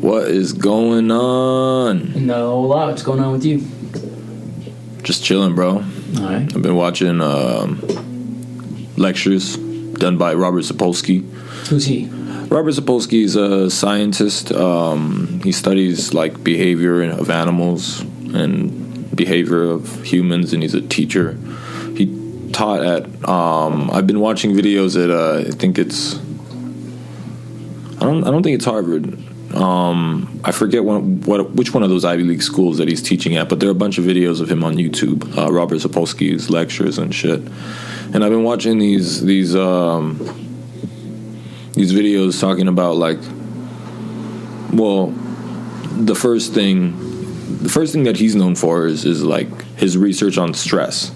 What is going on? No, a lot. What's going on with you? Just chilling, bro. All right. I've been watching lectures done by Robert Sapolsky. Who's he? Robert Sapolsky is a scientist. He studies like behavior of animals and behavior of humans, and he's a teacher. He taught at. I've been watching videos at. I think it's. I don't think it's Harvard. I forget which one of those Ivy League schools that he's teaching at, but there are a bunch of videos of him on YouTube. Robert Sapolsky's lectures and shit. And I've been watching these videos talking about like, well, the first thing that he's known for is like his research on stress.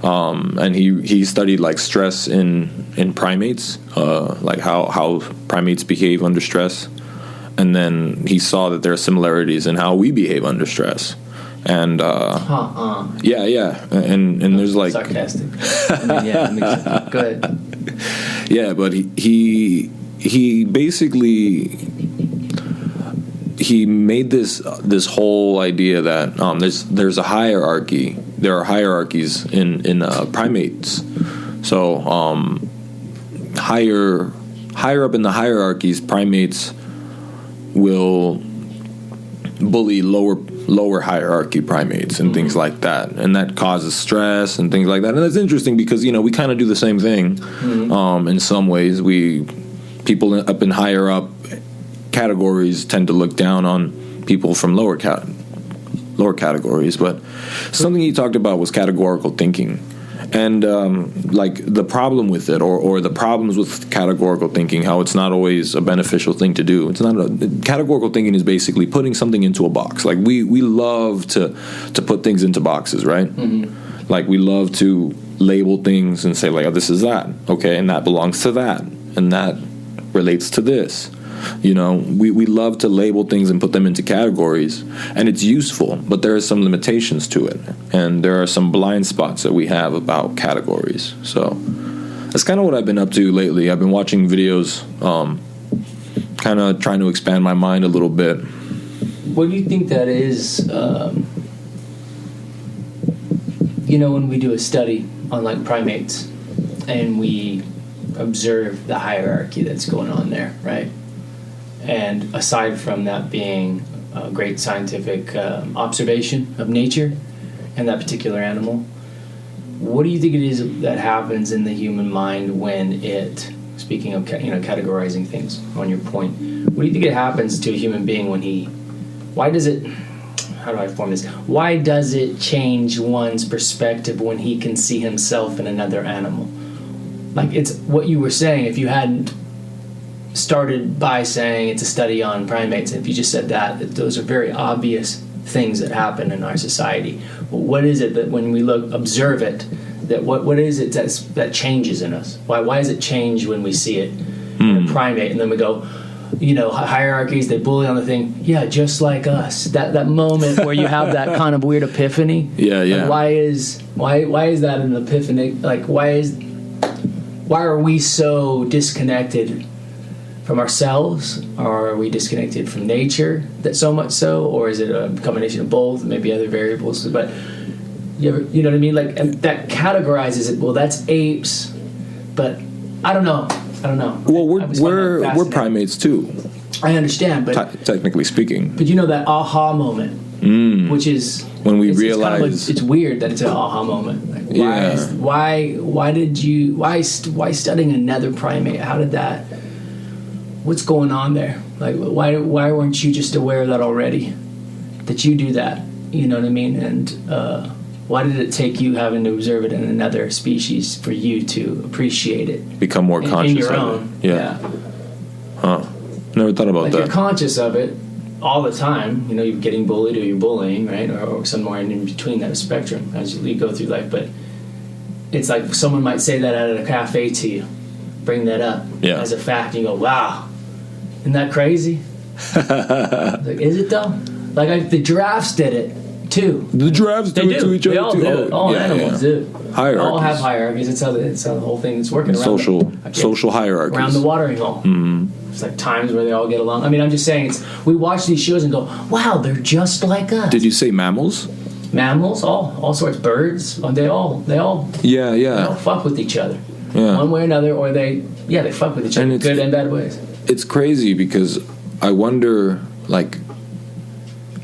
And he studied like stress in primates, like how primates behave under stress, and then he saw that there are similarities in how we behave under stress. And yeah, and there's like sarcastic. I mean, yeah, that makes sense. Go ahead. Yeah, but he basically he made this whole idea that there's a hierarchy. There are hierarchies in primates. So higher up in the hierarchies, primates will bully lower hierarchy primates and things like that, and that causes stress and things like that. And that's interesting because we kind of do the same thing. In some ways, people up in higher up categories tend to look down on people from lower categories. But something he talked about was categorical thinking, and like the problem with it, or the problems with categorical thinking, how it's not always a beneficial thing to do. Categorical thinking is basically putting something into a box. Like we love to put things into boxes, right? Mm-hmm. Like we love to label things and say like, oh, this is that, okay, and that belongs to that, and that relates to this. We love to label things and put them into categories, and it's useful, but there are some limitations to it, and there are some blind spots that we have about categories. So that's kind of what I've been up to lately. I've been watching videos, kind of trying to expand my mind a little bit. What do you think that is? When we do a study on like primates, and we observe the hierarchy that's going on there, right? And aside from that being a great scientific observation of nature and that particular animal, what do you think it is that happens in the human mind when it, speaking of categorizing things on your point, what do you think it happens to a human being when why does it change one's perspective when he can see himself in another animal? Like, it's what you were saying, if you hadn't started by saying it's a study on primates, if you just said that those are very obvious things that happen in our society. Well, what is it that when we observe it, that what is it that changes in us? Why does it change when we see it in a primate, and then we go, hierarchies, they bully on the thing, yeah, just like us. That moment where you have that kind of weird epiphany. Yeah. Like why is that an epiphany? Like why are we so disconnected from ourselves, or are we disconnected from nature that so much so, or is it a combination of both, maybe other variables? But you know what I mean? Like, and that categorizes it. Well, that's apes, but I don't know. Well, we're primates too. I understand, but technically speaking. But that aha moment, which is when we realize it's weird that it's an aha moment. Like, why studying another primate? How did that? What's going on there? Like, why weren't you just aware of that already? That you do that, you know what I mean? And why did it take you having to observe it in another species for you to appreciate it? Become more conscious in your of own. it. Yeah. Huh. Never thought about that. You're conscious of it all the time. You're getting bullied or you're bullying, right? Or somewhere in between that spectrum as you go through life. But it's like someone might say that at a cafe to you, bring that up as a fact, and you go, wow. Isn't that crazy? Like, is it though? Like the giraffes did it too. The giraffes do it to each other all too. do. All animals do. Hierarchies. They all have hierarchies. It's how the whole thing is working around. Social hierarchies. Around the watering hole. Mm-hmm. It's like times where they all get along. I mean, I'm just saying, we watch these shows and go, wow, they're just like us. Did you say mammals? Mammals, all sorts, birds, they all they all fuck with each other, one way or another, or they fuck with each other in good and bad ways. It's crazy because I wonder, like,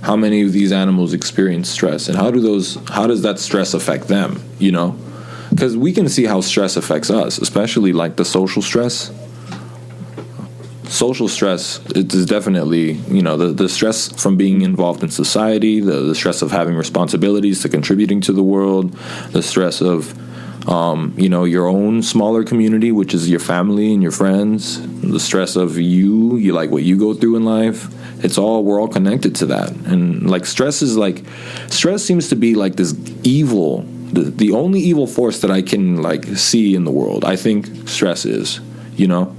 how many of these animals experience stress, and how does that stress affect them? You know, because we can see how stress affects us, especially like the social stress. Social stress, it is definitely, you know, the stress from being involved in society, the stress of having responsibilities to contributing to the world, the stress of, you know, your own smaller community, which is your family and your friends, the stress of you like what you go through in life. We're all connected to that. And like stress seems to be like this evil, the only evil force that I can like see in the world. I think stress is, you know,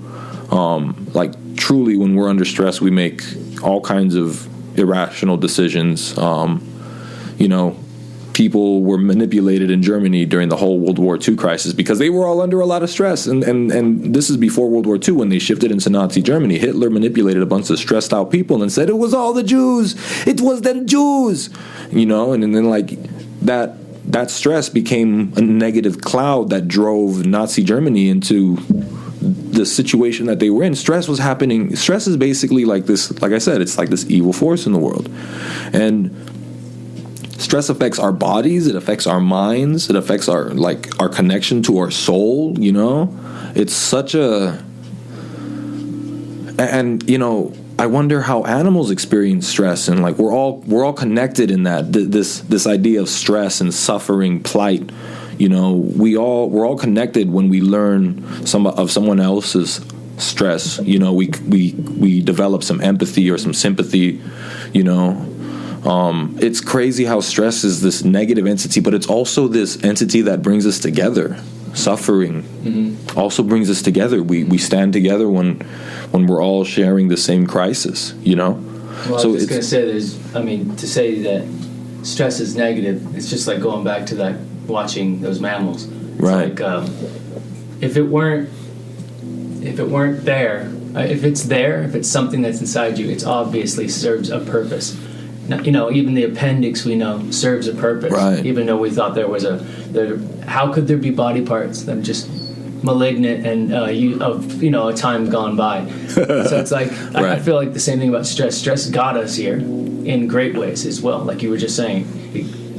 like truly when we're under stress, we make all kinds of irrational decisions. You know, people were manipulated in Germany during the whole World War II crisis because they were all under a lot of stress. And this is before World War II when they shifted into Nazi Germany. Hitler manipulated a bunch of stressed out people and said it was all the Jews. It was them Jews. You know, and then like that stress became a negative cloud that drove Nazi Germany into the situation that they were in. Stress was happening. Stress is basically like this, like I said, it's like this evil force in the world. And stress affects our bodies, it affects our minds, it affects our connection to our soul, you know? It's such a... And, you know, I wonder how animals experience stress, and like we're all connected in that, this idea of stress and suffering, plight. You know, we're all connected when we learn of someone else's stress. You know, we develop some empathy or some sympathy. You know, it's crazy how stress is this negative entity, but it's also this entity that brings us together. Suffering also brings us together. We stand together when we're all sharing the same crisis. You know. Well, so I was just going to say, to say that stress is negative, it's just like going back to that. Watching those mammals, it's right? Like, if it weren't there, if it's there, if it's something that's inside you, it's obviously serves a purpose. Now, you know, even the appendix we know serves a purpose. Right. Even though we thought there was how could there be body parts that are just malignant and a time gone by? So it's like right. I feel like the same thing about stress. Stress got us here in great ways as well, like you were just saying.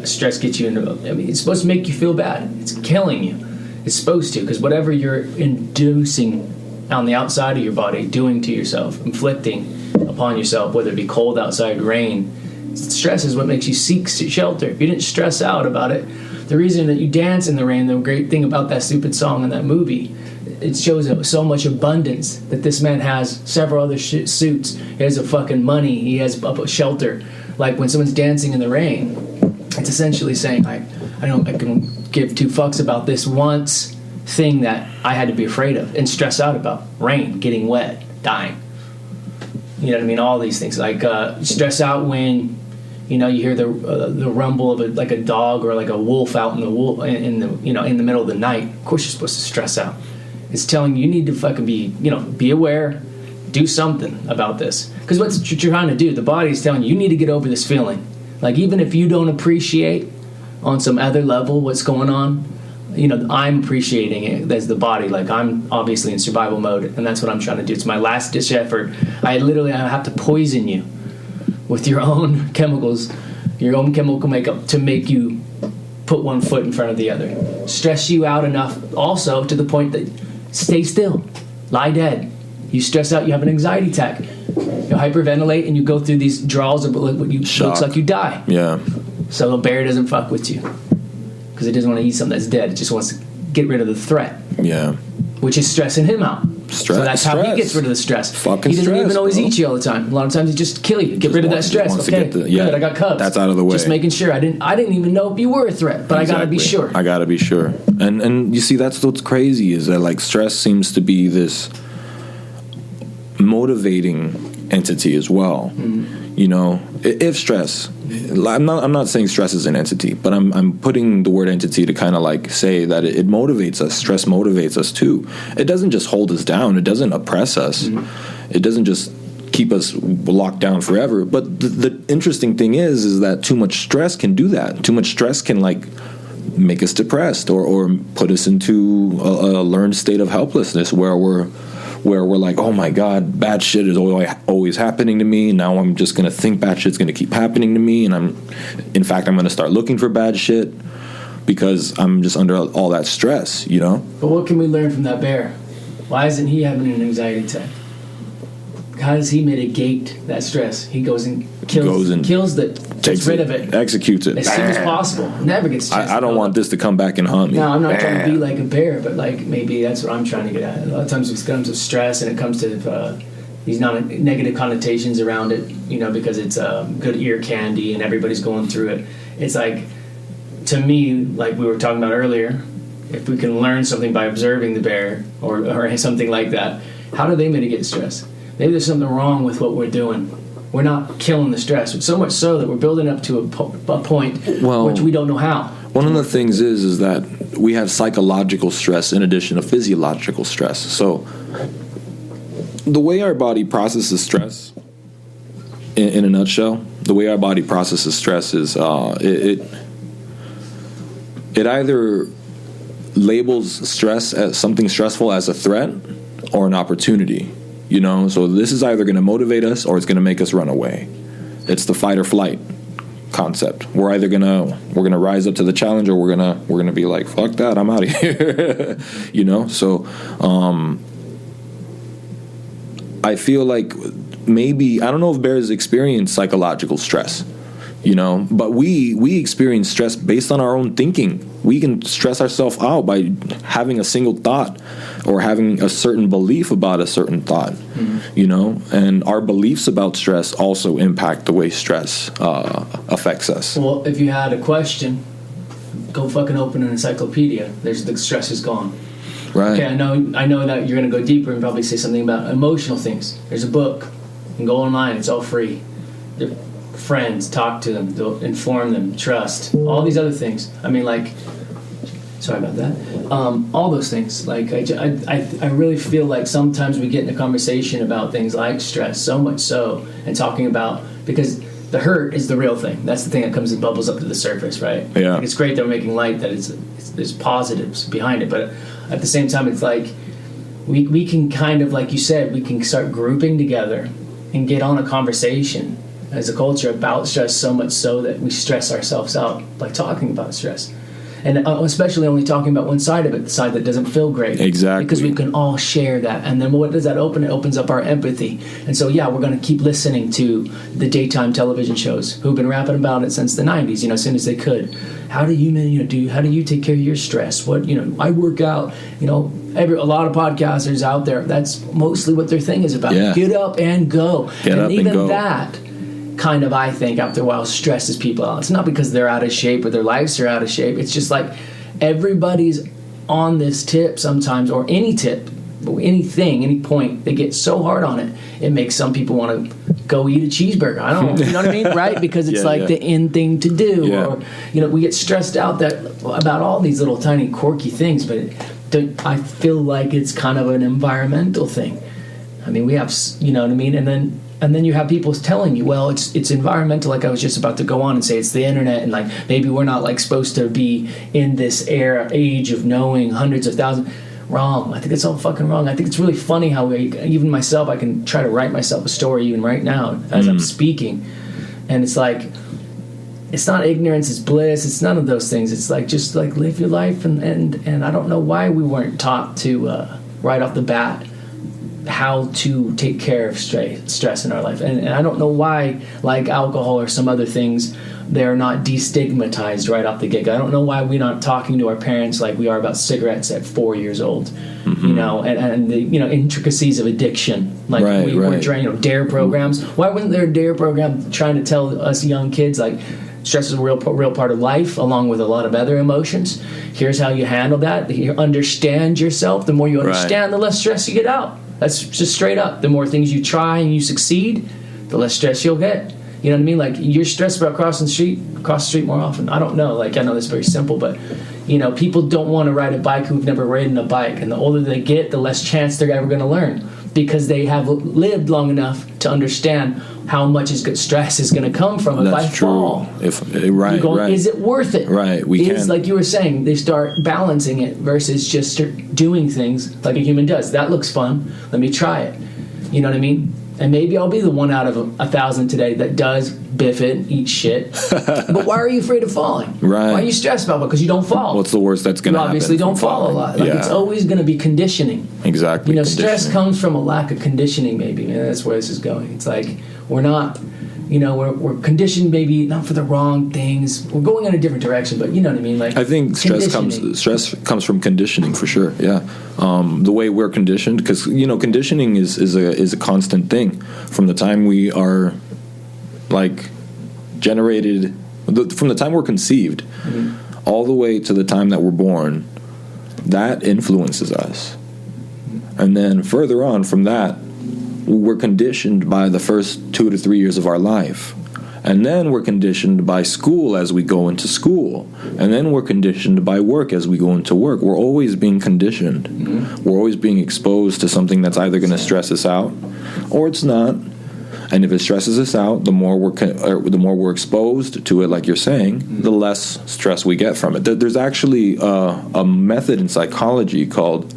Stress gets you into... it's supposed to make you feel bad. It's killing you. It's supposed to, because whatever you're inducing on the outside of your body, doing to yourself, inflicting upon yourself, whether it be cold outside, rain, stress is what makes you seek shelter. If you didn't stress out about it, the reason that you dance in the rain, the great thing about that stupid song in that movie, it shows so much abundance that this man has several other suits. He has a fucking money. He has a shelter. Like when someone's dancing in the rain, it's essentially saying, I can give two fucks about this once thing that I had to be afraid of and stress out about. Rain, getting wet, dying. You know what I mean? All these things. Like stress out when, you know, you hear the rumble of a dog or like a wolf out in the middle of the night. Of course you're supposed to stress out. It's telling you need to fucking be aware, do something about this. Because what you're trying to do, the body's telling you need to get over this feeling. Like, even if you don't appreciate on some other level what's going on, you know, I'm appreciating it as the body. Like, I'm obviously in survival mode, and that's what I'm trying to do. It's my last ditch effort. I have to poison you with your own chemicals, your own chemical makeup to make you put one foot in front of the other. Stress you out enough also to the point that stay still, lie dead. You stress out, you have an anxiety attack. You hyperventilate and you go through these draws of what looks like you die. Yeah. So a bear doesn't fuck with you because it doesn't want to eat something that's dead. It just wants to get rid of the threat. Yeah. Which is stressing him out. So that's how he gets rid of the stress. Fucking he doesn't even always eat you all the time. A lot of times he just kill you. Get rid of that stress. Okay, good. I got cubs. That's out of the way. Just making sure. I didn't even know if you were a threat, but exactly. I gotta be sure. And you see, that's what's crazy is that like stress seems to be this motivating entity as well. Mm-hmm. You know, if stress I'm not saying stress is an entity, but I'm putting the word entity to kind of like say that it motivates us. Stress motivates us too. It doesn't just hold us down. It doesn't oppress us. It doesn't just keep us locked down forever. But the interesting thing is that too much stress can do that. Too much stress can like make us depressed or put us into a learned state of helplessness where we're like, oh my God, bad shit is always happening to me. Now I'm just going to think bad shit's going to keep happening to me. And I'm going to start looking for bad shit because I'm just under all that stress, you know? But what can we learn from that bear? Why isn't he having an anxiety attack? How does he mitigate that stress? He goes and gets rid of it. Executes it. As soon as possible. Never gets stressed. I don't want this to come back and haunt me. No, I'm not trying to be like a bear, but like maybe that's what I'm trying to get at. A lot of times it comes to stress and it comes to these negative connotations around it, you know, because it's good ear candy and everybody's going through it. It's like, to me, like we were talking about earlier, if we can learn something by observing the bear or something like that, how do they mitigate stress? Maybe there's something wrong with what we're doing. We're not killing the stress, so much so that we're building up to a point which we don't know how. One of the things is that we have psychological stress in addition to physiological stress. So the way our body processes stress, in a nutshell, the way our body processes stress is it either labels stress as something stressful as a threat or an opportunity. You know, so this is either going to motivate us or it's going to make us run away. It's the fight or flight concept. We're either gonna rise up to the challenge or we're gonna be like, fuck that, I'm out of here. You know, so I feel like maybe, I don't know if bears experience psychological stress, you know, but we experience stress based on our own thinking. We can stress ourselves out by having a single thought or having a certain belief about a certain thought, you know, and our beliefs about stress also impact the way stress affects us. Well, if you had a question, go fucking open an encyclopedia. The stress is gone. Right. Okay, I know that you're going to go deeper and probably say something about emotional things. There's a book. You can go online. It's all free. Friends, talk to them, inform them, trust, all these other things. I mean, like, sorry about that. All those things. Like, I really feel like sometimes we get in a conversation about things like stress, so much so, and talking about, because the hurt is the real thing. That's the thing that comes and bubbles up to the surface, right? Yeah. Like, it's great that we're making light that there's positives behind it, but at the same time, it's like we can kind of, like you said, we can start grouping together and get on a conversation as a culture about stress, so much so that we stress ourselves out by talking about stress. And especially only talking about one side of it, the side that doesn't feel great. Exactly. Because we can all share that. And then what does that open? It opens up our empathy. And so, yeah, we're going to keep listening to the daytime television shows who've been rapping about it since the 90s, you know, as soon as they could. How do you take care of your stress? What, you know, I work out, you know, a lot of podcasters out there, that's mostly what their thing is about. Yeah. Get up and go. Get up and go. That kind of, I think, after a while, stresses people out. It's not because they're out of shape or their lives are out of shape. It's just like everybody's on this tip sometimes, or any tip, anything, any point. They get so hard on it, it makes some people want to go eat a cheeseburger. I don't know, you know what I mean, right? Because it's the in thing to do, or you know, we get stressed out about all these little tiny quirky things, but I feel like it's kind of an environmental thing. I mean, we have, you know what I mean, and then you have people telling you, well, it's environmental, like I was just about to go on and say it's the internet, and like maybe we're not like supposed to be in this age of knowing hundreds of thousands. Wrong. I think it's all fucking wrong. I think it's really funny how even myself, I can try to write myself a story even right now as I'm speaking, and it's like, it's not ignorance, it's bliss, it's none of those things. It's like, just like live your life, and I don't know why we weren't taught to right off the bat how to take care of stress in our life, and I don't know why, like alcohol or some other things, they're not destigmatized right off the get-go. I don't know why we're not talking to our parents like we are about cigarettes at 4 years old, you know, and the, you know, intricacies of addiction, like we were trying, you know, DARE programs. Why wasn't there a DARE program trying to tell us young kids, like, stress is a real part of life, along with a lot of other emotions. Here's how you handle that. You understand yourself. The more you understand, the less stress you get out. That's just straight up. The more things you try and you succeed, the less stress you'll get. You know what I mean? Like, you're stressed about cross the street more often. I don't know. Like, I know that's very simple, but, you know, people don't want to ride a bike who've never ridden a bike. And the older they get, the less chance they're ever going to learn, because they have lived long enough to understand how much stress is going to come from it. That's true. Fall. Right. Is it worth it? Right. Like you were saying, they start balancing it versus just doing things like a human does. That looks fun. Let me try it. You know what I mean? And maybe I'll be the one out of 1,000 today that does biff it, eat shit. But why are you afraid of falling? Right. Why are you stressed about it? Because you don't fall. What's the worst that's going to happen? You obviously don't fall a lot. Like, it's always going to be conditioning. Exactly. You know, stress comes from a lack of conditioning, maybe. And that's where this is going. It's like, we're not, you know, we're conditioned maybe not for the wrong things. We're going in a different direction, but you know what I mean? Like, I think stress comes from conditioning, for sure. Yeah. The way we're conditioned, because, you know, conditioning is a constant thing from the time we are, like, generated, from the time we're conceived, all the way to the time that we're born. That influences us. And then further on from that, we're conditioned by the first 2 to 3 years of our life. And then we're conditioned by school as we go into school. And then we're conditioned by work as we go into work. We're always being conditioned. We're always being exposed to something that's either going to stress us out or it's not. And if it stresses us out, the more we're exposed to it, like you're saying, the less stress we get from it. There's actually a method in psychology called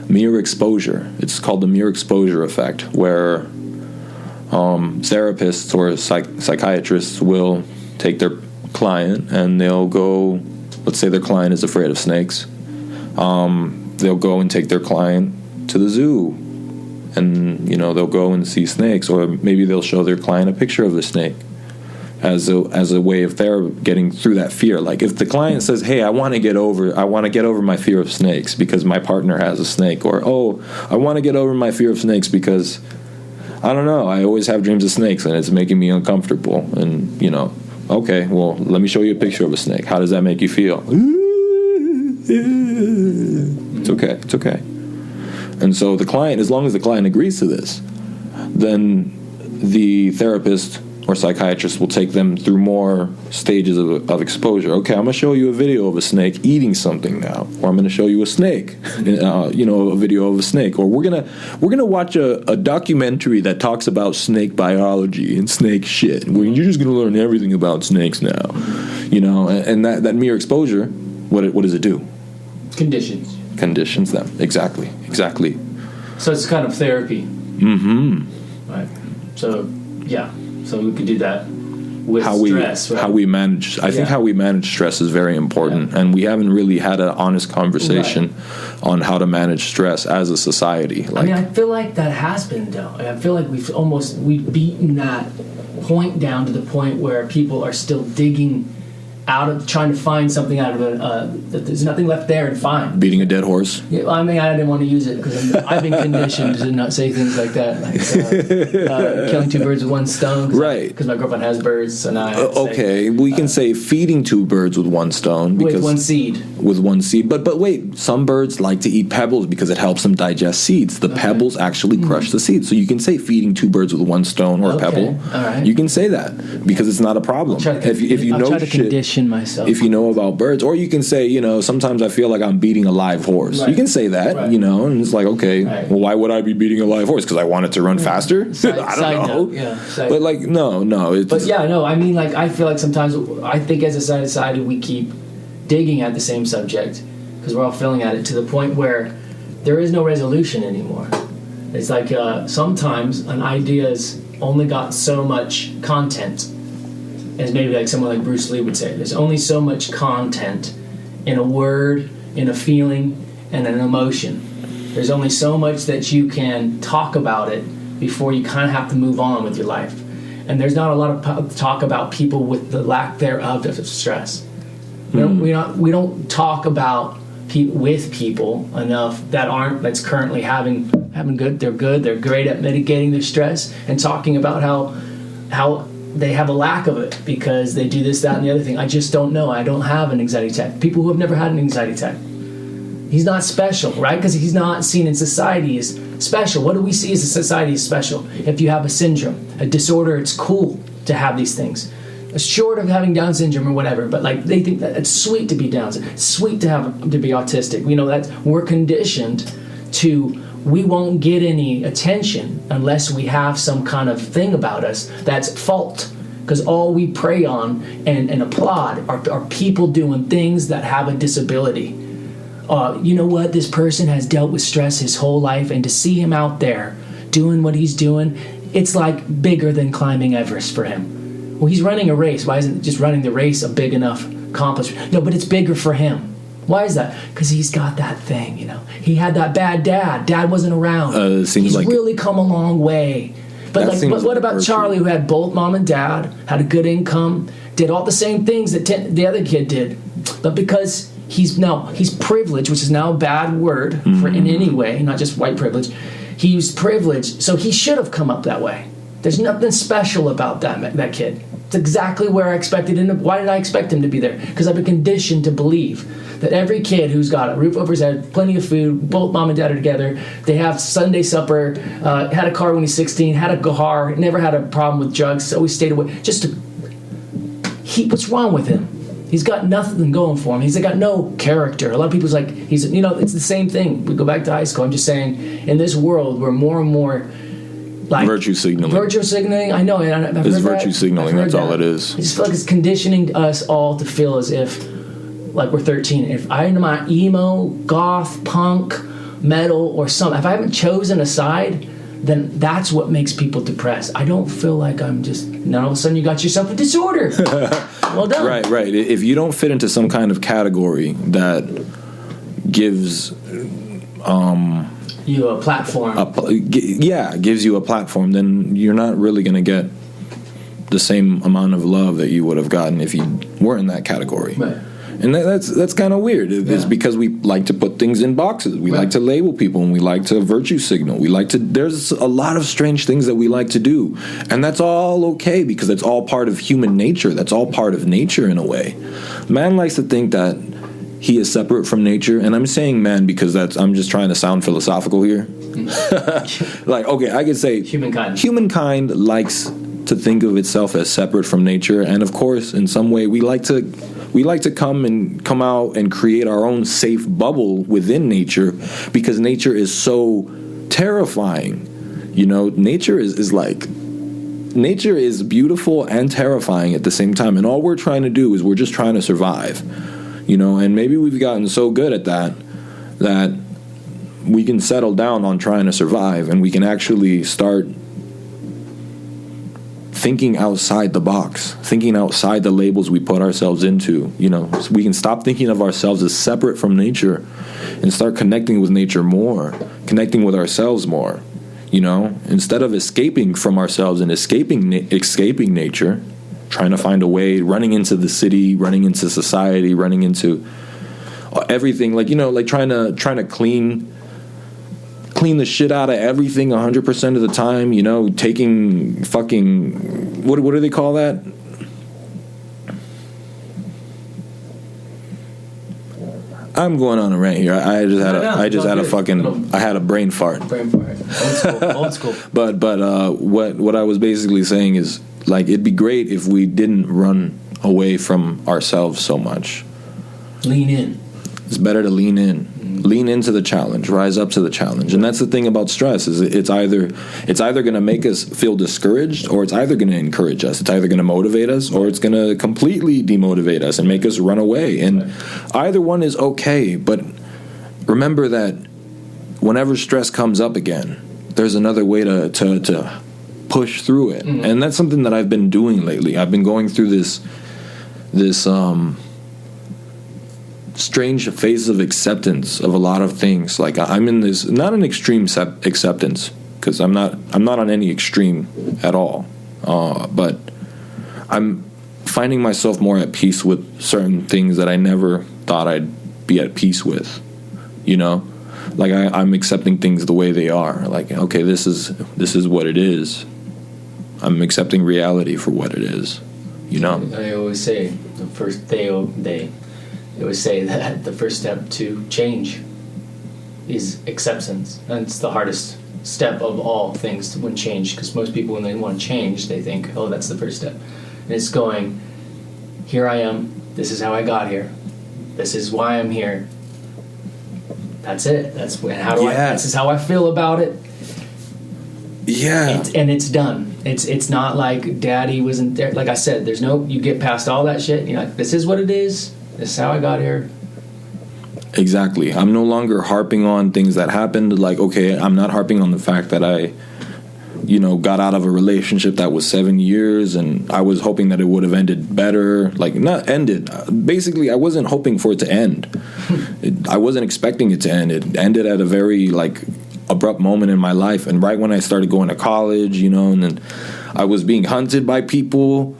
mere exposure. It's called the mere exposure effect, where therapists or psychiatrists will take their client and they'll go, let's say their client is afraid of snakes, they'll go and take their client to the zoo, and, you know, they'll go and see snakes, or maybe they'll show their client a picture of the snake as a way of getting through that fear. Like, if the client says, hey, I want to get over my fear of snakes because my partner has a snake, or, oh, I want to get over my fear of snakes because, I don't know, I always have dreams of snakes and it's making me uncomfortable. And, you know, okay, well, let me show you a picture of a snake. How does that make you feel? It's okay. And so the client, as long as the client agrees to this, then the therapist or psychiatrist will take them through more stages of exposure. Okay, I'm going to show you a video of a snake eating something now, or I'm going to show you a snake, you know, a video of a snake, or we're gonna watch a documentary that talks about snake biology and snake shit. Where you're just going to learn everything about snakes now, you know. And that mere exposure, what does it do? Conditions them. Exactly. So it's kind of therapy. Right. So yeah. So we could do that with stress. Right? How we manage. I think how we manage stress is very important, and we haven't really had an honest conversation on how to manage stress as a society. Like, I mean, I feel like that has been though. I feel like we've beaten that point down to the point where people are still digging out of, trying to find something out of it. There's nothing left there to find. Beating a dead horse? Yeah, I mean, I didn't want to use it because I've been conditioned to not say things like that. Like killing two birds with one stone. Right. Because my girlfriend has birds, so now I have to okay, we can say feeding two birds with one stone. Because with one seed. With one seed. But wait, some birds like to eat pebbles because it helps them digest seeds. The pebbles actually crush the seeds. So you can say feeding two birds with one stone or a pebble. All right. You can say that because it's not a problem. If you know shit, myself. If you know about birds, or you can say, you know, sometimes I feel like I'm beating a live horse. Right. You can say that, you know, and it's like, okay, well, why would I be beating a live horse? Because I want it to run faster? I don't know. But like, no. I mean, like, I feel like sometimes I think as a society we keep digging at the same subject because we're all feeling at it to the point where there is no resolution anymore. It's like sometimes an idea's only got so much content. As maybe like someone like Bruce Lee would say, there's only so much content in a word, in a feeling, and an emotion. There's only so much that you can talk about it before you kind of have to move on with your life. And there's not a lot of talk about people with the lack thereof of stress. We don't talk about with people enough that's currently having good. They're great at mitigating their stress and talking about how they have a lack of it because they do this, that, and the other thing. I just don't know. I don't have an anxiety attack. People who have never had an anxiety attack. He's not special, right? Because he's not seen in society as special. What do we see as a society as special? If you have a syndrome, a disorder, it's cool. to have these things. Short of having Down syndrome or whatever, but like they think that it's sweet to be Down syndrome, it's sweet to be autistic. You know, that we're conditioned to, we won't get any attention unless we have some kind of thing about us that's fault. Because all we prey on and applaud are people doing things that have a disability. You know what? This person has dealt with stress his whole life, and to see him out there doing what he's doing, it's like bigger than climbing Everest for him. Well, he's running a race. Why isn't just running the race a big enough accomplishment? No, but it's bigger for him. Why is that? Because he's got that thing, you know. He had that bad dad. Dad wasn't around. He's like, really come a long way. But like, what about Charlie, who had both mom and dad, had a good income, did all the same things that the other kid did, but because he's privileged, which is now a bad word for in any way, not just white privilege. He's privileged, so he should have come up that way. There's nothing special about that kid. It's exactly where I expected him. Why did I expect him to be there? Because I've been conditioned to believe that every kid who's got a roof over his head, plenty of food, both mom and dad are together, they have Sunday supper, had a car when he's 16, had a car, never had a problem with drugs, always stayed away. What's wrong with him? He's got nothing going for him. He's got no character. A lot of people's like, it's the same thing. We go back to high school. I'm just saying, in this world, we're more and more like virtue signaling. I know. It's virtue signaling. That's all it is. I just feel like it's conditioning us all to feel as if, like, we're 13. If I'm not emo, goth, punk, metal, or something, if I haven't chosen a side, then that's what makes people depressed. I don't feel like I'm just. Now all of a sudden you got yourself a disorder. Well done. Right. If you don't fit into some kind of category that gives you a platform. Gives you a platform, then you're not really going to get the same amount of love that you would have gotten if you were in that category. Right. And that's kind of weird. It's because we like to put things in boxes. We like to label people, and we like to virtue signal. There's a lot of strange things that we like to do. And that's all okay, because that's all part of human nature. That's all part of nature in a way. Man likes to think that he is separate from nature. And I'm saying man because I'm just trying to sound philosophical here. Like, okay, I could say humankind likes to think of itself as separate from nature. And of course, in some way, we like to come out and create our own safe bubble within nature, because nature is so terrifying. You know, nature is beautiful and terrifying at the same time. And all we're trying to do is we're just trying to survive. You know, and maybe we've gotten so good at that we can settle down on trying to survive, and we can actually start thinking outside the box, thinking outside the labels we put ourselves into. You know, so we can stop thinking of ourselves as separate from nature and start connecting with nature more, connecting with ourselves more. You know, instead of escaping from ourselves and escaping nature, trying to find a way, running into the city, running into society, running into everything, like, you know, like trying to clean the shit out of everything 100% of the time, you know, taking fucking, what do they call that? I'm going on a rant here. I had a brain fart. Old school. But what I was basically saying is, like, it'd be great if we didn't run away from ourselves so much. Lean in. It's better to lean in. Lean into the challenge. Rise up to the challenge. And that's the thing about stress, is it's either going to make us feel discouraged, or it's either going to encourage us. It's either going to motivate us, or it's going to completely demotivate us and make us run away. And either one is okay. But remember that whenever stress comes up again, there's another way to push through it. Mm-hmm. And that's something that I've been doing lately. I've been going through this strange phase of acceptance of a lot of things. Like, I'm in this, not an extreme acceptance, because I'm not on any extreme at all, but I'm finding myself more at peace with certain things that I never thought I'd be at peace with. You know, like I'm accepting things the way they are. Like, okay, this is what it is. I'm accepting reality for what it is. You know, I always say the first they always say that the first step to change is acceptance, and it's the hardest step of all things when change, because most people, when they want to change, they think, oh, that's the first step. And it's going, here I am, this is how I got here, this is why I'm here, that's it, this is how I feel about it. Yeah. And it's done. It's not like daddy wasn't there. Like I said, you get past all that shit, you're like, this is what it is, this is how I got here. Exactly. I'm no longer harping on things that happened. Like, okay, I'm not harping on the fact that I, got out of a relationship that was 7 years and I was hoping that it would have ended better. Like, not ended. Basically, I wasn't hoping for it to end. I wasn't expecting it to end. It ended at a very, abrupt moment in my life. And right when I started going to college, and then I was being hunted by people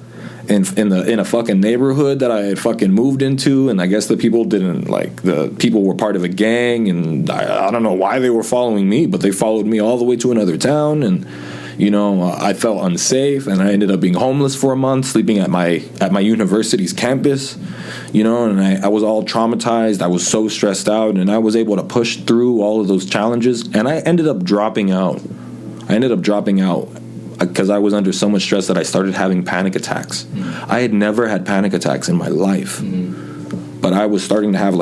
in a fucking neighborhood that I had fucking moved into, and I guess the people were part of a gang, and I don't know why they were following me, but they followed me all the way to another town, and I felt unsafe, and I ended up being homeless for a month, sleeping at my university's campus, and I was all traumatized. I was so stressed out, and I was able to push through all of those challenges, and I ended up dropping out. Because I was under so much stress that I started having panic attacks. I had never had panic attacks in my life. But I was starting to have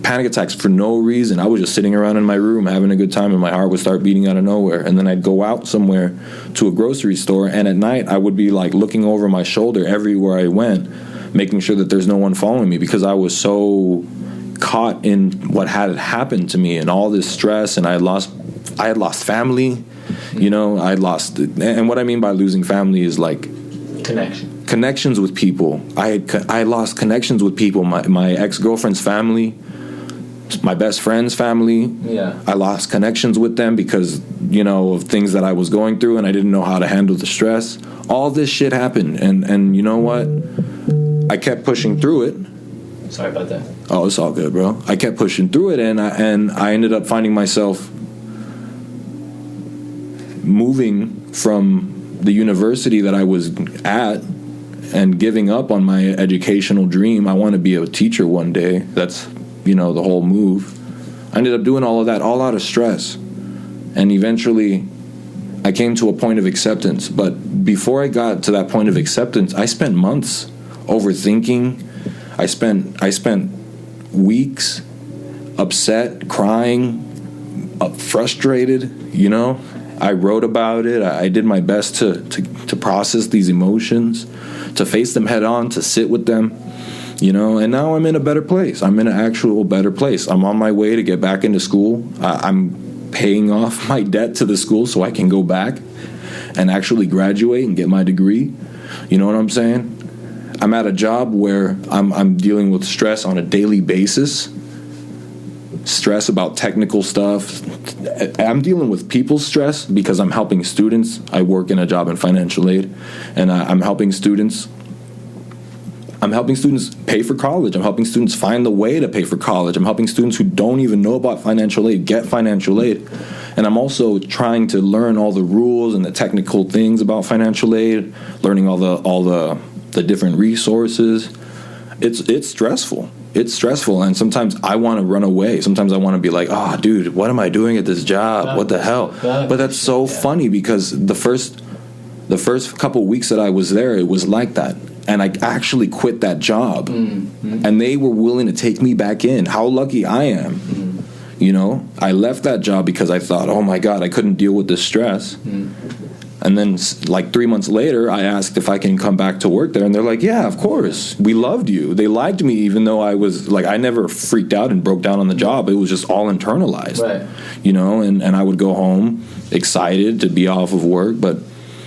panic attacks for no reason. I was just sitting around in my room having a good time, and my heart would start beating out of nowhere. And then I'd go out somewhere to a grocery store, and at night I would be looking over my shoulder everywhere I went, making sure that there's no one following me, because I was so caught in what had happened to me and all this stress, and I had lost family. I lost, and what I mean by losing family is connections with people. I lost connections with people. My ex-girlfriend's family, my best friend's family. Yeah. I lost connections with them because of things that I was going through, and I didn't know how to handle the stress. All this shit happened, and you know what? I kept pushing through it. Sorry about that. Oh, it's all good, bro. I kept pushing through it, and I ended up finding myself moving from the university that I was at and giving up on my educational dream. I want to be a teacher one day. That's, the whole move. I ended up doing all of that, all out of stress. And eventually, I came to a point of acceptance. But before I got to that point of acceptance, I spent months overthinking. I spent weeks upset, crying, frustrated, I wrote about it. I did my best to process these emotions, to face them head on, to sit with them, and now I'm in a better place. I'm in an actual better place. I'm on my way to get back into school. I'm paying off my debt to the school so I can go back and actually graduate and get my degree. You know what I'm saying? I'm at a job where I'm dealing with stress on a daily basis. Stress about technical stuff. I'm dealing with people's stress because I'm helping students. I work in a job in financial aid, and I'm helping students. I'm helping students pay for college. I'm helping students find the way to pay for college. I'm helping students who don't even know about financial aid get financial aid. And I'm also trying to learn all the rules and the technical things about financial aid, learning all the different resources. It's stressful. It's stressful, and sometimes I want to run away. Sometimes I want to be like, oh, dude, what am I doing at this job? What the hell? But that's so funny, because the first couple weeks that I was there, it was like that. And I actually quit that job, and they were willing to take me back in. How lucky I am. I left that job because I thought, oh, my God, I couldn't deal with this stress. And then 3 months later, I asked if I can come back to work there. And they're like, yeah, of course. We loved you. They liked me, even though I was I never freaked out and broke down on the job. It was just all internalized, right. And I would go home excited to be off of work. But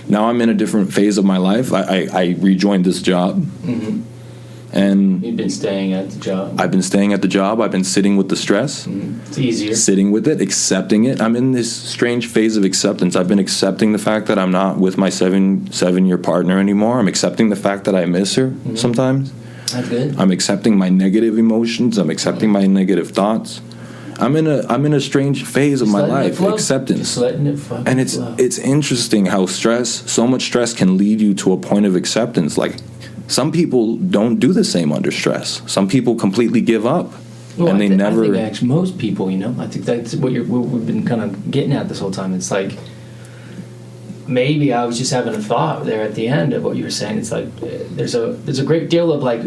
now I'm in a different phase of my life. I rejoined this job. Mm-hmm. And you've been staying at the job. I've been staying at the job. I've been sitting with the stress. It's easier. Sitting with it, accepting it. I'm in this strange phase of acceptance. I've been accepting the fact that I'm not with my seven-year partner anymore. I'm accepting the fact that I miss her sometimes. That's good. I'm accepting my negative emotions. I'm accepting my negative thoughts. I'm in a strange phase of my life, acceptance. Just letting it fucking and flow. It's interesting how so much stress can lead you to a point of acceptance. Some people don't do the same under stress. Some people completely give up. Well, and they never. I think actually most people, I think that's what we've been kind of getting at this whole time. It's like maybe I was just having a thought there at the end of what you were saying. It's like there's a great deal of like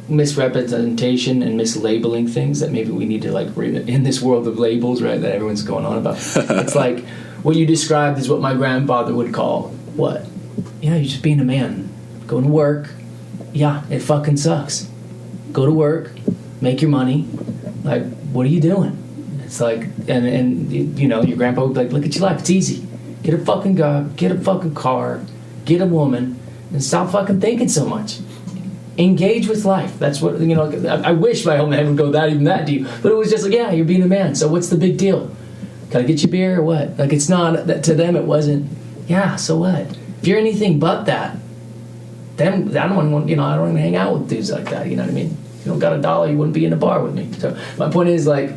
misrepresentation and mislabeling things that maybe we need to like in this world of labels, right? That everyone's going on about. It's like what you described is what my grandfather would call what? Yeah, you're just being a man, going to work. Yeah, it fucking sucks. Go to work, make your money. Like, what are you doing? It's like, and your grandpa would be like, look at your life. It's easy. Get a fucking job, get a fucking car, get a woman, and stop fucking thinking so much. Engage with life. That's what, I wish my old man would go that deep. But it was just like, yeah, you're being a man. So what's the big deal? Can I get you beer or what? Like, it's not, that to them it wasn't, yeah, so what? If you're anything but that, then I don't want, I don't want to hang out with dudes like that. You know what I mean? If you don't got $1, you wouldn't be in a bar with me. So my point is, like,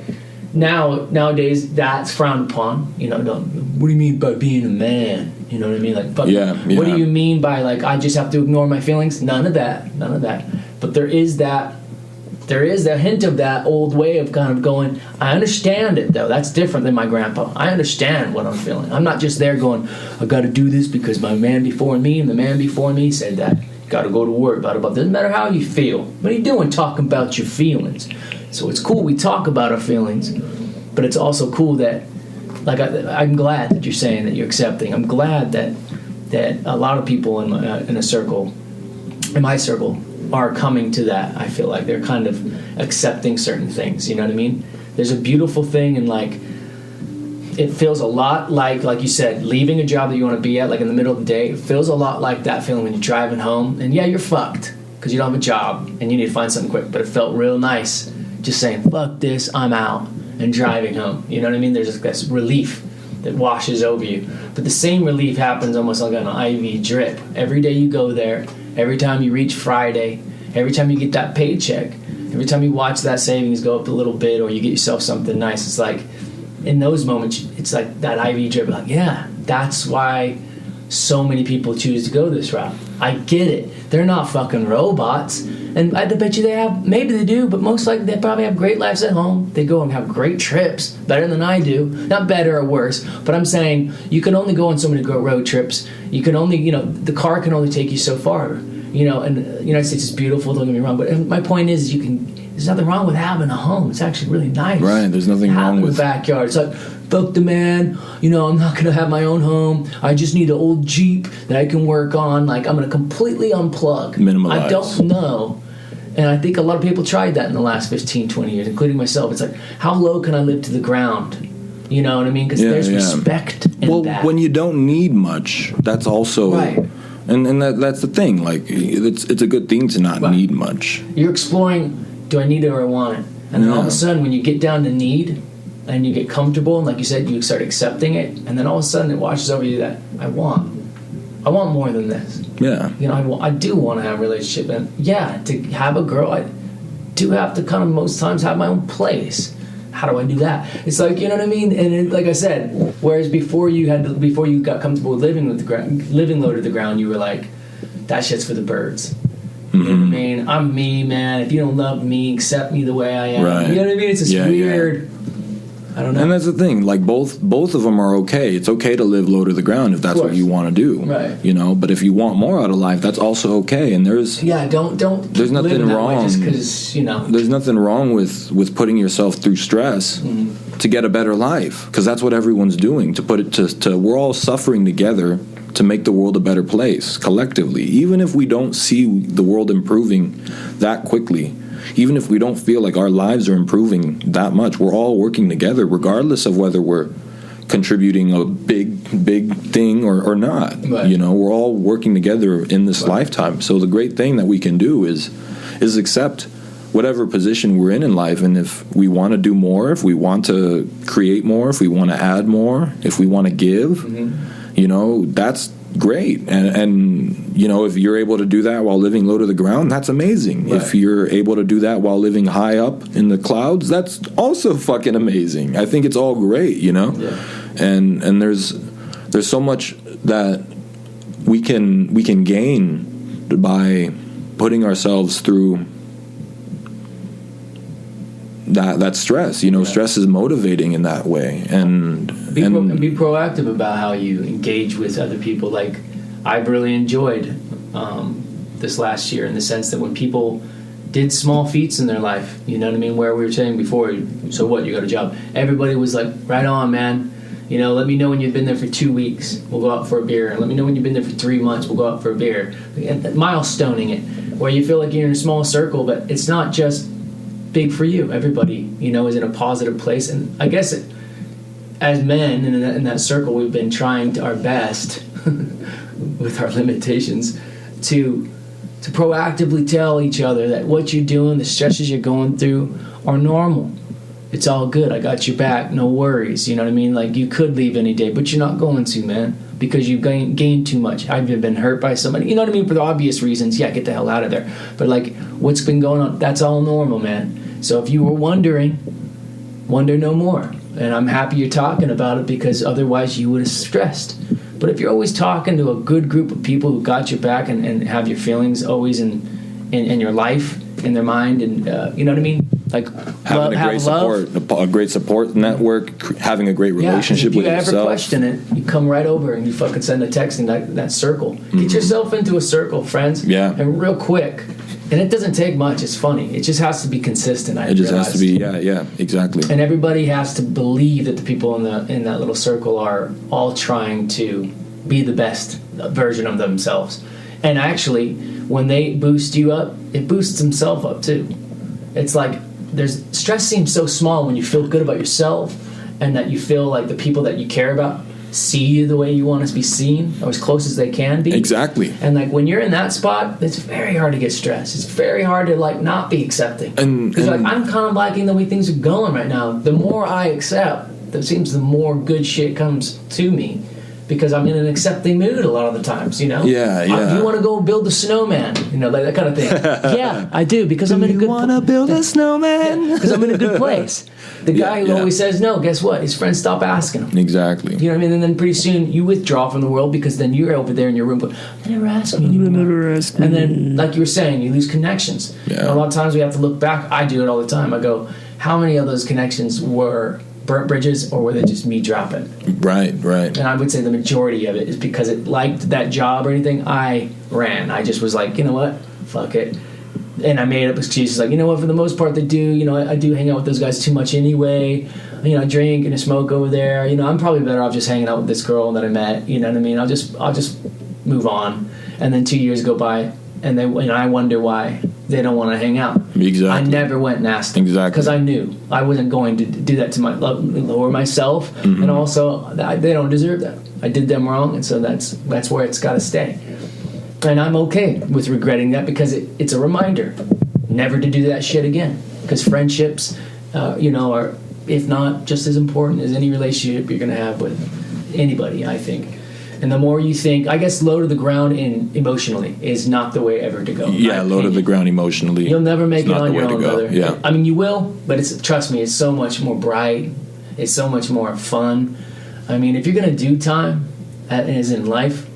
nowadays that's frowned upon. What do you mean by being a man? You know what I mean? Like, but what do you mean by like I just have to ignore my feelings? None of that. But there is that hint of that old way of kind of going, I understand it though. That's different than my grandpa. I understand what I'm feeling. I'm not just there going, I got to do this because my man before me and the man before me said that. Got to go to work. Blah, blah, blah. Doesn't matter how you feel. What are you doing talking about your feelings? So it's cool we talk about our feelings, but it's also cool that, like, I'm glad that you're saying that you're accepting. I'm glad that a lot of people in my circle, are coming to that. I feel like they're kind of accepting certain things. You know what I mean? There's a beautiful thing in like. It feels a lot like you said, leaving a job that you want to be at, like in the middle of the day. It feels a lot like that feeling when you're driving home. And yeah, you're fucked because you don't have a job and you need to find something quick. But it felt real nice just saying, fuck this, I'm out, and driving home. You know what I mean? There's just this relief that washes over you. But the same relief happens almost like an IV drip. Every day you go there, every time you reach Friday, every time you get that paycheck, every time you watch that savings go up a little bit or you get yourself something nice, it's like, in those moments, it's like that IV drip, like, yeah, that's why so many people choose to go this route. I get it. They're not fucking robots. And I bet you maybe they do, but most likely they probably have great lives at home. They go and have great trips, better than I do. Not better or worse, but I'm saying you can only go on so many road trips. You can only, the car can only take you so far. And the United States is beautiful, don't get me wrong, but my point is there's nothing wrong with having a home. It's actually really nice. Right, there's nothing wrong with a backyard. It's like, fuck the man, I'm not going to have my own home. I just need an old Jeep that I can work on. Like, I'm going to completely unplug. Minimalize. I don't know. And I think a lot of people tried that in the last 15, 20 years, including myself. It's like, how low can I live to the ground? You know what I mean? Because there's respect in that. When you don't need much, that's also... Right. And that's the thing. Like, it's a good thing to not need much. You're exploring... Do I need it or I want it? And then all of a sudden, when you get down to need and you get comfortable, and like you said, you start accepting it, and then all of a sudden it washes over you that I want more than this. Yeah. I do want to have a relationship, and to have a girl, I do have to kind of most times have my own place. How do I do that? It's like, you know what I mean? And like I said, whereas before you got comfortable with living low to the ground, you were like, that shit's for the birds. You know what I mean? I'm me, man. If you don't love me, accept me the way I am. Right. You know what I mean? It's this weird... I don't know. And that's the thing. Like, both of them are okay. It's okay to live low to the ground if that's what you want to do. Right. But if you want more out of life, that's also okay. And there's... Yeah, don't there's nothing wrong. Just because, There's nothing wrong with putting yourself through stress to get a better life. Because that's what everyone's doing. We're all suffering together to make the world a better place collectively, even if we don't see the world improving that quickly, even if we don't feel like our lives are improving that much. We're all working together regardless of whether we're contributing a big thing or not. Right. We're all working together in this lifetime. So the great thing that we can do is accept whatever position we're in life, and if we want to do more, if we want to create more, if we want to add more, if we want to give, that's great. And if you're able to do that while living low to the ground, that's amazing. Right. If you're able to do that while living high up in the clouds, that's also fucking amazing. I think it's all great, Yeah. And there's so much that we can gain by putting ourselves through that stress. You know, stress is motivating in that way, and be proactive about how you engage with other people. Like, I've really enjoyed this last year in the sense that when people did small feats in their life, you know what I mean, where we were saying before, so what, you got a job, everybody was like, right on, man, you know, let me know when you've been there for 2 weeks, we'll go out for a beer, and let me know when you've been there for 3 months, we'll go out for a beer, and milestoning it, where you feel like you're in a small circle, but it's not just big for you. Everybody, you know, is in a positive place. And I guess as men in that circle, we've been trying our best with our limitations to proactively tell each other that what you're doing, the stresses you're going through, are normal. It's all good. I got your back. No worries. You know what I mean? Like, you could leave any day, but you're not going to, man, because you've gained too much. I've been hurt by somebody. You know what I mean? For the obvious reasons. Yeah, get the hell out of there. But, like, what's been going on, that's all normal, man. So if you were wondering, wonder no more. And I'm happy you're talking about it, because otherwise you would have stressed. But if you're always talking to a good group of people who got your back and have your feelings always in your life, in their mind, and you know what I mean? Like, having a great support network, having a great relationship with yourself. If you ever question it, you come right over and you fucking send a text in that circle. Get yourself into a circle, friends. Yeah. And real quick. And it doesn't take much. It's funny. It just has to be consistent. It just has to be, yeah, exactly. And everybody has to believe that the people in that little circle are all trying to be the best version of themselves. And actually, when they boost you up, it boosts themselves up too. It's like, stress seems so small when you feel good about yourself, and that you feel like the people that you care about see you the way you want to be seen, or as close as they can be. Exactly. And like, when you're in that spot, it's very hard to get stressed. It's very hard to like not be accepting. Because like, I'm kind of liking the way things are going right now. The more I accept, it seems the more good shit comes to me, because I'm in an accepting mood a lot of the times, you know? Yeah. Do you want to go build a snowman? You know, like that kind of thing. Yeah, I do, because I'm in a good place. You want to build a snowman? Because I'm in a good place. The guy who always says no, guess what? His friends stop asking him. Exactly. You know what I mean? And then pretty soon you withdraw from the world, because then you're over there in your room going, I never asked me. You never asked me. And then, like you were saying, you lose connections. Yeah. And a lot of times we have to look back. I do it all the time. I go, how many of those connections were burnt bridges, or were they just me dropping? Right. And I would say the majority of it is because it liked that job or anything, I ran. I just was like, you know what? Fuck it. And I made up excuses like, you know what, for the most part they do, you know, I do hang out with those guys too much anyway. You know, I drink and I smoke over there. You know, I'm probably better off just hanging out with this girl that I met. You know what I mean? I'll just move on. And then 2 years go by, and I wonder why they don't want to hang out. Exactly. I never went nasty. Exactly. Because I knew I wasn't going to do that to lower myself, and also they don't deserve that. I did them wrong, and so that's where it's got to stay. And I'm okay with regretting that, because it's a reminder never to do that shit again. Because friendships, you know, are, if not just as important as any relationship you're going to have with anybody, I think. And the more you think, I guess, low to the ground emotionally is not the way ever to go. Yeah, low to the ground emotionally. You'll never make it on your own, brother. Yeah. I mean, you will, but trust me, it's so much more bright. It's so much more fun. I mean, if you're going to do time, as in life,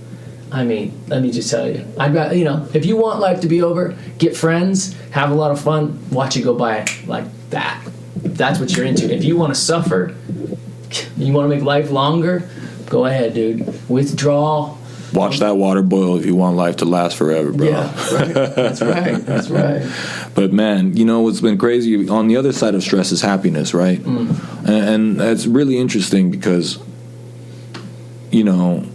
I mean, let me just tell you, I'd rather, you know, if you want life to be over, get friends, have a lot of fun, watch it go by like that. If that's what you're into. If you want to suffer, you want to make life longer, go ahead, dude. Withdraw. Watch that water boil if you want life to last forever, bro. Yeah, right. That's right. But man, you know what's been crazy? On the other side of stress is happiness, right? And that's really interesting, because, you know,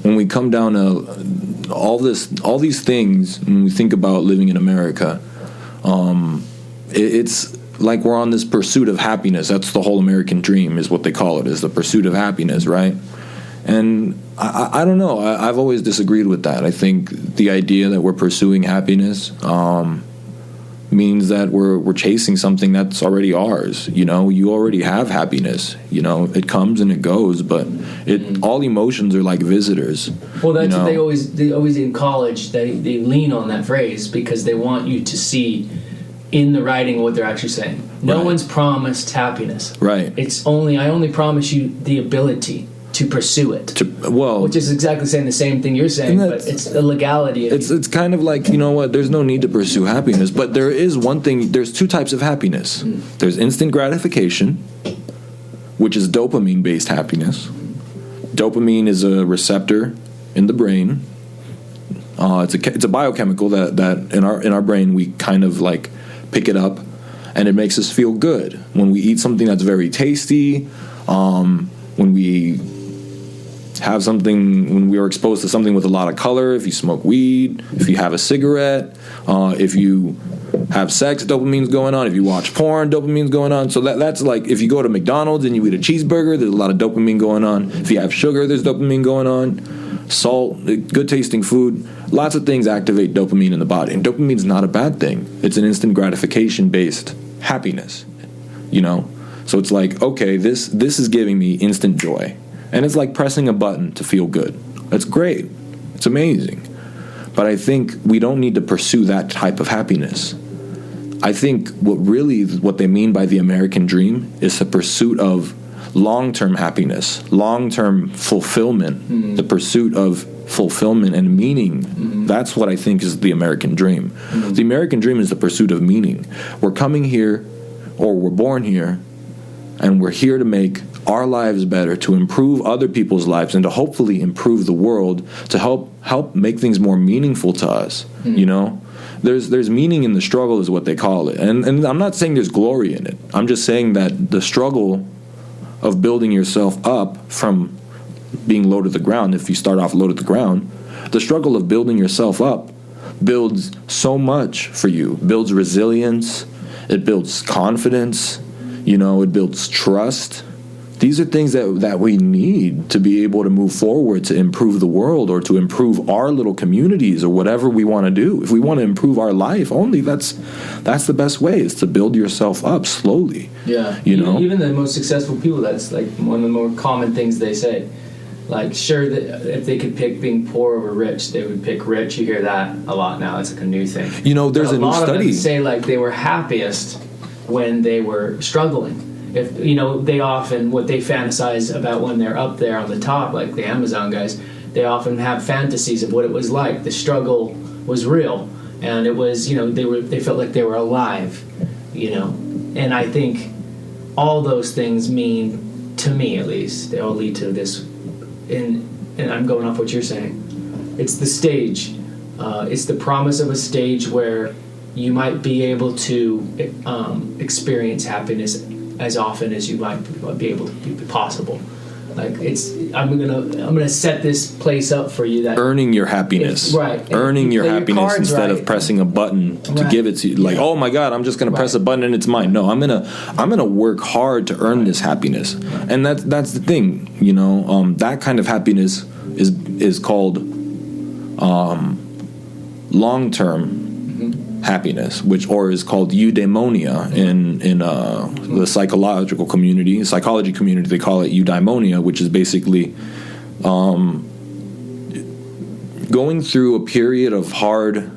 when we come down to all these things, when we think about living in America, it's like we're on this pursuit of happiness. That's the whole American dream, is what they call it, is the pursuit of happiness, right? And I don't know. I've always disagreed with that. I think the idea that we're pursuing happiness means that we're chasing something that's already ours. You know, you already have happiness. You know, it comes and it goes, but all emotions are like visitors. Well, that's what they always in college, they lean on that phrase, because they want you to see in the writing what they're actually saying. No one's promised happiness. Right. It's I only promise you the ability to pursue it. Well, which is exactly saying the same thing you're saying, but it's the legality. It's kind of like, you know what, there's no need to pursue happiness, but there is one thing. There's two types of happiness. There's instant gratification, which is dopamine-based happiness. Dopamine is a receptor in the brain. It's a biochemical that in our brain we kind of like pick it up, and it makes us feel good when we eat something that's very tasty. When we have something, when we are exposed to something with a lot of color, if you smoke weed, if you have a cigarette, if you have sex, dopamine's going on. If you watch porn, dopamine's going on. So that's like if you go to McDonald's and you eat a cheeseburger, there's a lot of dopamine going on. If you have sugar, there's dopamine going on. Salt, good tasting food, lots of things activate dopamine in the body. And dopamine's not a bad thing. It's an instant gratification based happiness, you know? So it's like, okay, this is giving me instant joy. And it's like pressing a button to feel good. That's great. It's amazing. But I think we don't need to pursue that type of happiness. I think what they mean by the American dream is the pursuit of long-term happiness, long-term fulfillment, the pursuit of fulfillment and meaning. That's what I think is the American dream. The American dream is the pursuit of meaning. We're coming here, or we're born here, and we're here to make our lives better, to improve other people's lives, and to hopefully improve the world, to help make things more meaningful to us. You know, there's meaning in the struggle, is what they call it. And I'm not saying there's glory in it. I'm just saying that the struggle of building yourself up from being low to the ground, if you start off low to the ground, the struggle of building yourself up builds so much for you. Builds resilience. It builds confidence. You know, it builds trust. These are things that we need to be able to move forward, to improve the world, or to improve our little communities, or whatever we want to do. If we want to improve our life, only that's the best way, is to build yourself up slowly. Yeah, even the most successful people, that's like one of the more common things they say. Like, sure, that if they could pick being poor over rich, they would pick rich. You hear that a lot now. It's like a new thing. You know, there's a new study. A lot of them say like they were happiest when they were struggling. If they often, what they fantasize about when they're up there on the top, like the Amazon guys, they often have fantasies of what it was like. The struggle was real, and it was, they felt like they were alive, And I think all those things mean, to me at least, they all lead to this. And I'm going off what you're saying. It's the stage. It's the promise of a stage where you might be able to experience happiness as often as you might be able to be possible. Like, I'm gonna set this place up for you. That earning your happiness, right? Earning your happiness instead of pressing a button to give it to you. Like, oh my God, I'm just gonna press a button and it's mine. No, I'm gonna work hard to earn this happiness, and that's the thing. That kind of happiness is called long-term happiness, or is called eudaimonia in the psychology community. They call it eudaimonia, which is basically going through a period of hard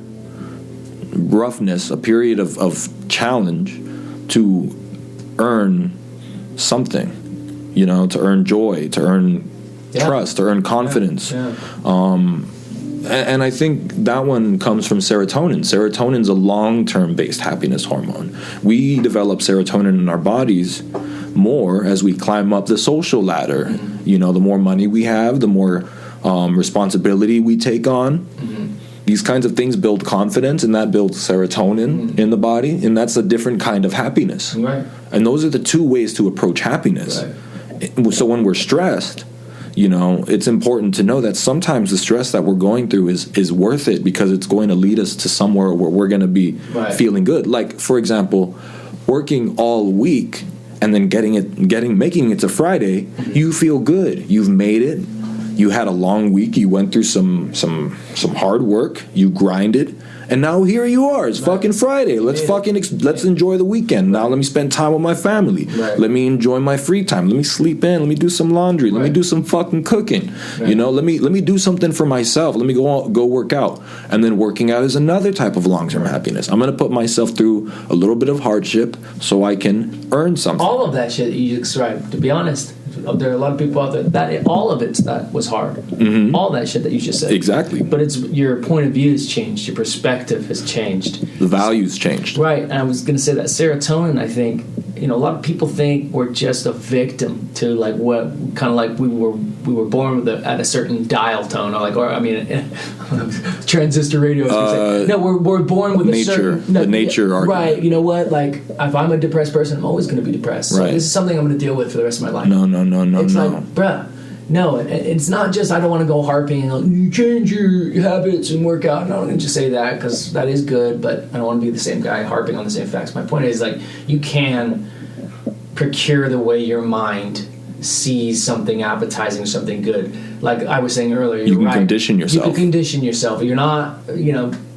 roughness, a period of challenge to earn something, to earn joy, to earn trust, to earn confidence. And I think that one comes from serotonin. Serotonin's a long-term based happiness hormone. We develop serotonin in our bodies more as we climb up the social ladder. The more money we have, the more responsibility we take on. These kinds of things build confidence, and that builds serotonin in the body, and that's a different kind of happiness. Right. And those are the two ways to approach happiness. Right. So when we're stressed, it's important to know that sometimes the stress that we're going through is worth it, because it's going to lead us to somewhere where we're going to be feeling good. Like, for example, working all week and then making it to Friday, you feel good. You've made it. You had a long week. You went through some hard work. You grinded. And now here you are. It's fucking Friday. Let's enjoy the weekend. Now let me spend time with my family. Right. Let me enjoy my free time. Let me sleep in. Let me do some laundry. Let me do some fucking cooking. Right. Let me do something for myself. Let me go work out. And then working out is another type of long-term happiness. I'm going to put myself through a little bit of hardship so I can earn something. All of that shit that you described, to be honest, there are a lot of people out there that all of it that was hard. All that shit that you just said. Exactly. But it's your point of view has changed. Your perspective has changed. The values changed. Right. And I was going to say that serotonin, I think, a lot of people think we're just a victim to like what kind of like we were born with at a certain dial tone transistor radio. No, we're born with nature, a certain the nature argument. Right. You know what? Like if I'm a depressed person, I'm always going to be depressed. So right. This is something I'm going to deal with for the rest of my life. No. It's like, bruh. No, it's not just I don't want to go harping like, you change your habits and work out. No, I'm going to just say that because that is good, but I don't want to be the same guy harping on the same facts. My point is like you can procure the way your mind sees something appetizing, something good. Like I was saying earlier, you can condition yourself. You can condition yourself. You're not,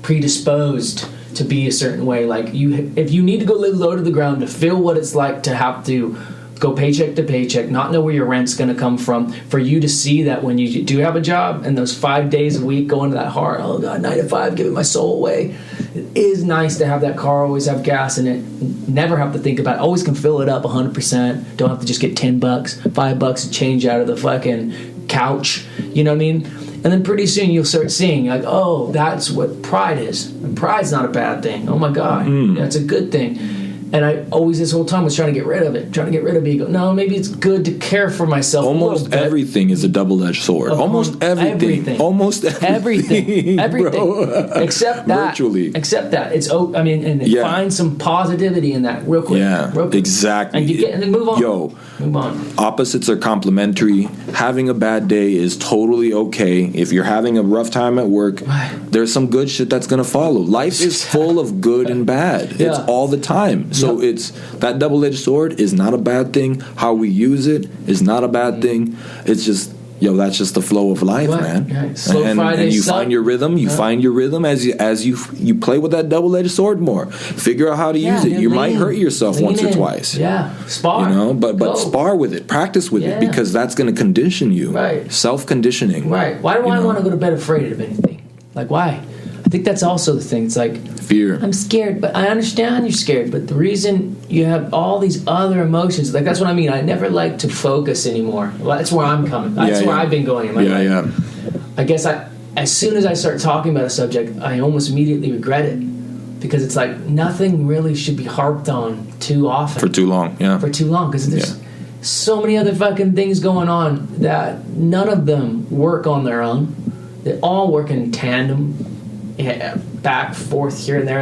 predisposed to be a certain way. Like if you need to go live low to the ground to feel what it's like to have to go paycheck to paycheck, not know where your rent's going to come from, for you to see that when you do have a job and those 5 days a week going to that hard, oh God, 9 to 5, giving my soul away. It is nice to have that car, always have gas in it, never have to think about it, always can fill it up 100%, don't have to just get $10, $5 to change out of the fucking couch, you know what I mean? And then pretty soon you'll start seeing like, oh, that's what pride is. And pride's not a bad thing. Oh my God, that's a good thing. And I always, this whole time, was trying to get rid of it. Trying to get rid of ego. No, maybe it's good to care for myself. Almost everything is a double-edged sword. Almost everything. Almost everything. Everything. Except that. Virtually. Except that. Find some positivity in that real quick. Yeah, real quick. exactly. And then move on. Move on. Opposites are complementary. Having a bad day is totally okay. If you're having a rough time at work, there's some good shit that's going to follow. Life is full of good and bad. Yeah. It's all the time. So it's that double-edged sword is not a bad thing. How we use it is not a bad thing. It's just, that's just the flow of life, man. Right. Slow Friday, and you find your rhythm. You find your rhythm as you play with that double-edged sword more. Figure out how to use it. You might hurt yourself once or twice. Yeah, spar. But spar with it. Practice with it because that's going to condition you. Right. Self-conditioning. Right. Why do I want to go to bed afraid of anything? Like why? I think that's also the thing. It's like fear. I'm scared, but I understand you're scared. But the reason you have all these other emotions, like that's what I mean. I never like to focus anymore. Well, that's where I'm coming. That's where I've been going in my life. I guess as soon as I start talking about a subject, I almost immediately regret it because it's like nothing really should be harped on too often. For too long, because there's so many other fucking things going on that none of them work on their own. They all work in tandem. Back, forth, here and there,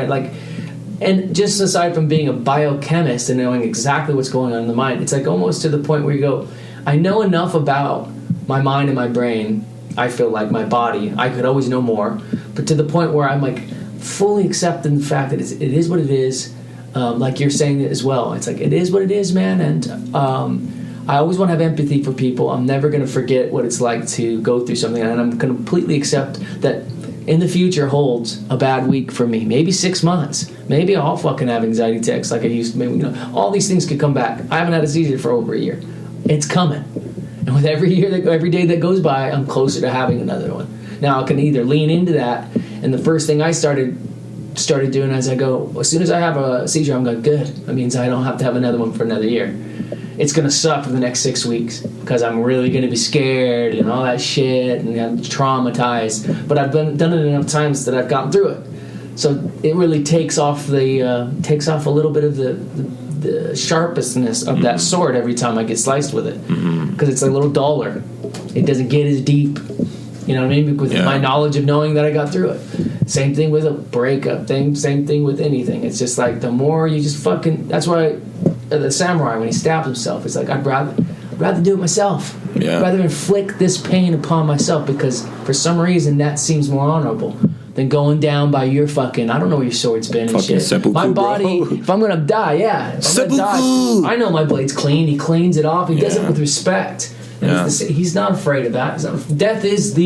and just aside from being a biochemist and knowing exactly what's going on in the mind, it's like almost to the point where you go, I know enough about my mind and my brain. I feel like my body, I could always know more, but to the point where I'm like fully accepting the fact that it is what it is. Like you're saying it as well. It's like it is what it is, man. And I always want to have empathy for people. I'm never going to forget what it's like to go through something, and I'm going to completely accept that. In the future holds a bad week for me. Maybe 6 months. Maybe I'll fucking have anxiety attacks like I used to. Maybe, all these things could come back. I haven't had a seizure for over a year. It's coming. And with every day that goes by, I'm closer to having another one. Now I can either lean into that, and the first thing I started doing as I go, as soon as I have a seizure, I'm going, good. That means I don't have to have another one for another year. It's going to suck for the next 6 weeks because I'm really going to be scared and all that shit and I'm traumatized. But I've done it enough times that I've gotten through it. So it really takes off a little bit of the sharpness of that sword every time I get sliced with it because it's a little duller. It doesn't get as deep. You know what I mean? With my knowledge of knowing that I got through it. Same thing with a breakup thing. Same thing with anything. It's just like the more you just fucking. That's why the samurai when he stabs himself, it's like I'd rather do it myself. Yeah. I'd rather inflict this pain upon myself because for some reason that seems more honorable than going down by your fucking. I don't know where your sword's been and shit. Seppuku, my body. Bro. If I'm gonna die, I know my blade's clean. He cleans it off. He does it with respect. And he's not afraid of that. Death is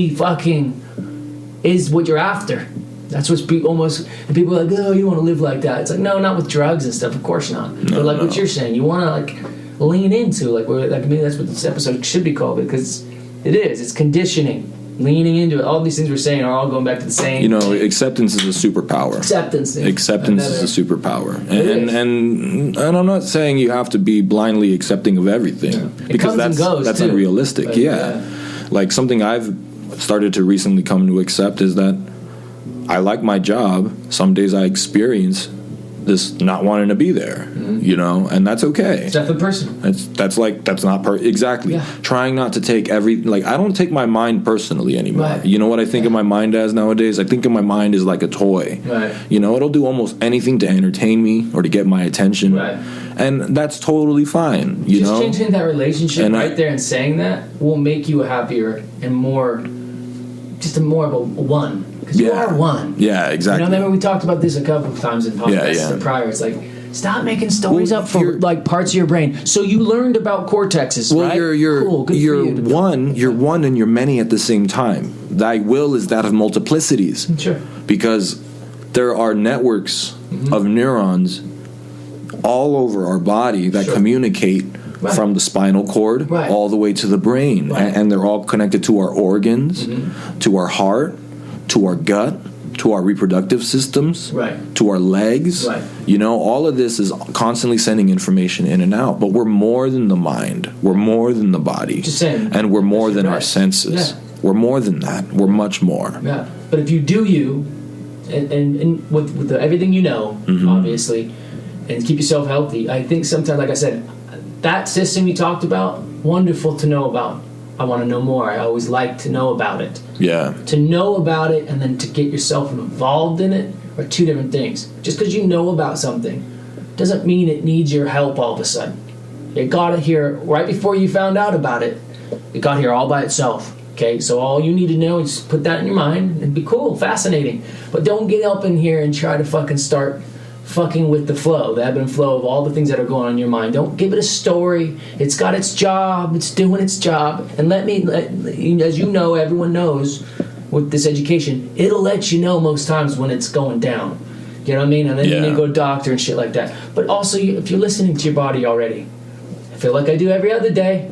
is what you're after. That's what's people are like, oh, you want to live like that. It's like, no, not with drugs and stuff. Of course not. But like what you're saying, you want to lean into maybe that's what this episode should be called because it is. It's conditioning. leaning into it. All these things we're saying are all going back to the same. You know, acceptance is a superpower. Acceptance is a superpower, and I'm not saying you have to be blindly accepting of everything because that's unrealistic. But, like something I've started to recently come to accept is that I like my job. Some days I experience this not wanting to be there, you know, and that's okay. It's definitely personal. That's not exactly. Yeah. Trying not to take I don't take my mind personally anymore. Right. You know what I think of my mind as nowadays? I think of my mind as like a toy. Right. You know, it'll do almost anything to entertain me or to get my attention. Right. And that's totally fine. You know, changing that relationship there and saying that will make you a happier and more of a one. Because you are one. Yeah, exactly. You know, remember we talked about this a couple of times in podcasts prior. It's like, stop making stories up for like parts of your brain. So you learned about cortexes, right? You're cool. Good you're for you. one. You're one, and you're many at the same time. Thy will is that of multiplicities. Sure. Because there are networks of neurons all over our body that communicate from the spinal cord all the way to the brain, and they're all connected to our organs, to our heart, to our gut, to our reproductive systems, to our legs. You know, all of this is constantly sending information in and out. But we're more than the mind. We're more than the body. Just saying, and we're more than our senses. Yeah. We're more than that. We're much more. Yeah. But if you do you, and with everything you know, obviously, and keep yourself healthy, I think sometimes, like I said, that system you talked about, wonderful to know about. I want to know more. I always like to know about it. Yeah. To know about it and then to get yourself involved in it are two different things. Just because you know about something doesn't mean it needs your help all of a sudden. It got here right before you found out about it. It got here all by itself. Okay, so all you need to know is put that in your mind and be cool, fascinating. But don't get up in here and try to fucking start fucking with the flow, the ebb and flow of all the things that are going on in your mind. Don't give it a story. It's got its job. It's doing its job. And as you know, everyone knows with this education, it'll let you know most times when it's going down. You know what I mean? And then you need to go to doctor and shit like that. But also, if you're listening to your body already, I feel like I do every other day.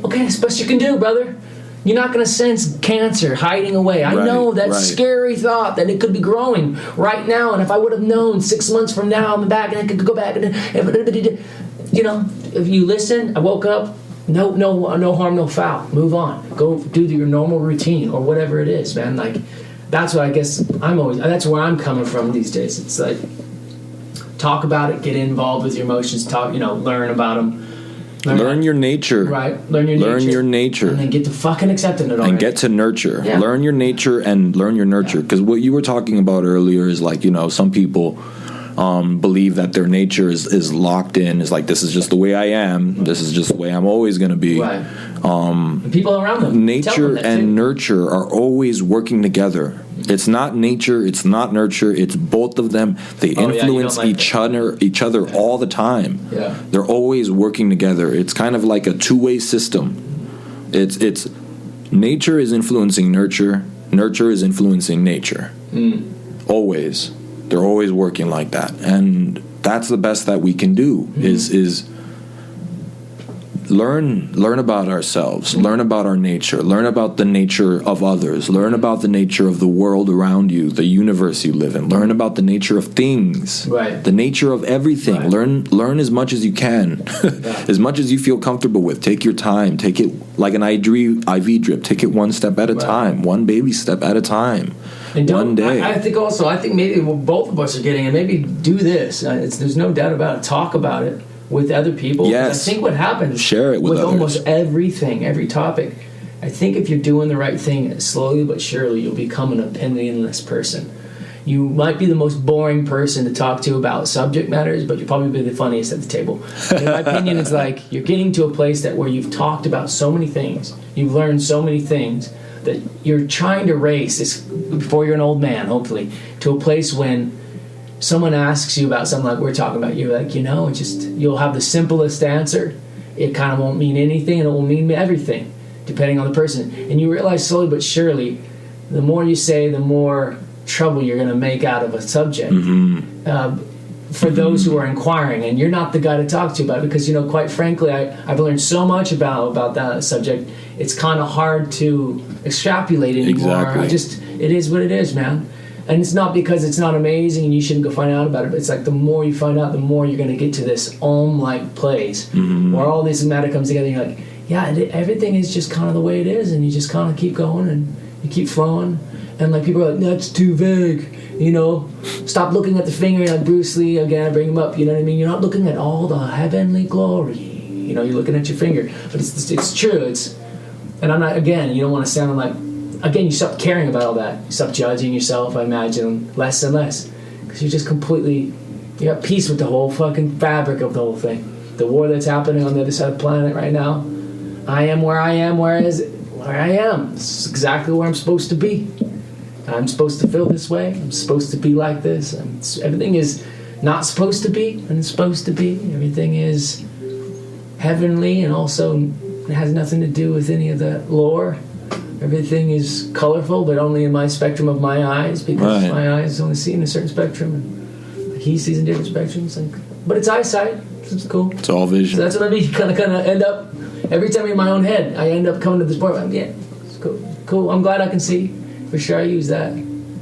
Okay, that's the best you can do, brother. You're not going to sense cancer hiding away. I know that scary thought that it could be growing right now. And if I would have known 6 months from now, I'm back and I could go back. And, you know, if you listen, I woke up, no harm, no foul. Move on. Go do your normal routine or whatever it is, man. Like, that's what I guess that's where I'm coming from these days. It's like, talk about it, get involved with your emotions, learn about them. Learn your nature. Right. Learn your nature. And then get to fucking accepting it already. And get to nurture. Yeah. Learn your nature and learn your nurture. Because what you were talking about earlier is like, some people believe that their nature is locked in. It's like, this is just the way I am. This is just the way I'm always going to be. Right. People around them. Nature and nurture are always working together. It's not nature, it's not nurture, it's both of them. They influence each other all the time. Yeah. They're always working together. It's kind of like a two-way system. It's nature is influencing nurture is influencing nature. Always. They're always working like that. And that's the best that we can do is learn about ourselves, learn about our nature, learn about the nature of others, learn about the nature of the world around you, the universe you live in, learn about the nature of things, the nature of everything. Learn as much as you can, as much as you feel comfortable with. Take your time, take it like an IV drip, take it one step at a time, one baby step at a time. And one day. I think maybe both of us are getting it. Maybe do this. There's no doubt about it. Talk about it with other people. Yes. I think what happens share it with almost everything, every topic. I think if you're doing the right thing, slowly but surely you'll become an opinionless person. You might be the most boring person to talk to about subject matters, but you'll probably be the funniest at the table. In my opinion, it's like you're getting to a place where you've talked about so many things, you've learned so many things, that you're trying to race this before you're an old man, hopefully, to a place when someone asks you about something like we're talking about, you're like, you'll have the simplest answer. It kind of won't mean anything, and it will mean everything, depending on the person. And you realize slowly but surely, the more you say, the more trouble you're going to make out of a subject. For those who are inquiring, and you're not the guy to talk to about it, because quite frankly, I've learned so much about that subject it's kind of hard to extrapolate anymore. Exactly. It is what it is, man. And it's not because it's not amazing and you shouldn't go find out about it, but it's like the more you find out, the more you're going to get to this Om-like place where all this matter comes together and you're like, yeah, everything is just kind of the way it is, and you just kind of keep going and you keep flowing. And like people are like, that's too vague, you know, stop looking at the finger like Bruce Lee, again I bring him up, you know what I mean, you're not looking at all the heavenly glory, you know, you're looking at your finger, but it's true, and I'm not, again, you don't want to sound like, again, you stop caring about all that, you stop judging yourself, I imagine, less and less, because you're just completely, you're at peace with the whole fucking fabric of the whole thing, the war that's happening on the other side of the planet right now. I am where I am, where I am, this is exactly where I'm supposed to be. I'm supposed to feel this way. I'm supposed to be like this. Everything is not supposed to be, and it's supposed to be. Everything is heavenly, and also it has nothing to do with any of the lore. Everything is colorful, but only in my spectrum of my eyes, because my eyes only see in a certain spectrum, and he sees in different spectrums. But it's eyesight. So it's cool. It's all vision. So that's what I mean. Kind of end up every time in my own head. I end up coming to this point. I'm, yeah, it's cool. Cool. I'm glad I can see. For sure, I use that.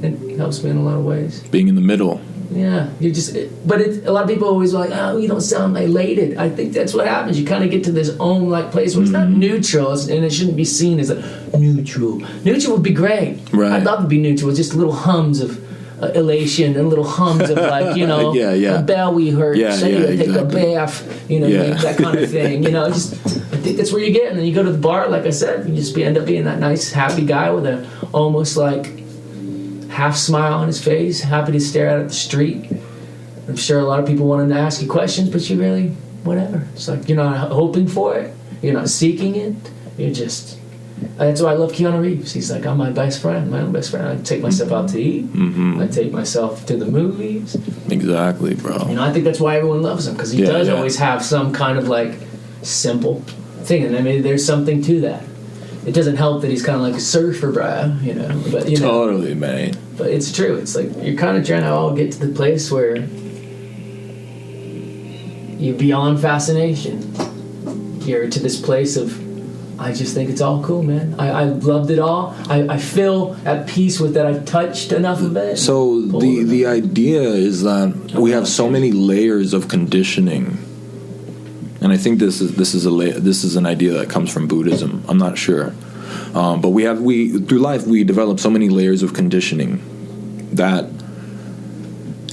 It helps me in a lot of ways. Being in the middle. Yeah, you just. But a lot of people always are like, oh, you don't sound elated. I think that's what happens. You kind of get to this own place where it's not neutral, and it shouldn't be seen as neutral. Neutral would be great. Right. I'd love to be neutral. Just little hums of elation and little hums of a belly hurt. Take a bath. That kind of thing. I think that's where you get. And then you go to the bar, like I said, you just end up being that nice, happy guy with a almost like half smile on his face, happy to stare out at the street. I'm sure a lot of people wanted to ask you questions, but you really, whatever. It's like you're not hoping for it, you're not seeking it, you're just. That's why I love Keanu Reeves. He's like, I'm my best friend, my own best friend. I take myself out to eat. I take myself to the movies. Exactly, bro. I think that's why everyone loves him, because he does always have some kind of like simple thing, and maybe there's something to that. It doesn't help that he's kind of like a surfer, bro, but totally, man. But it's true. It's like you're kind of trying to all get to the place where you're beyond fascination. You're to this place of, I just think it's all cool, man. I loved it all. I feel at peace with that. I've touched enough of it. So the idea is that we have so many layers of conditioning. And I think this is an idea that comes from Buddhism. I'm not sure, but we through life we develop so many layers of conditioning that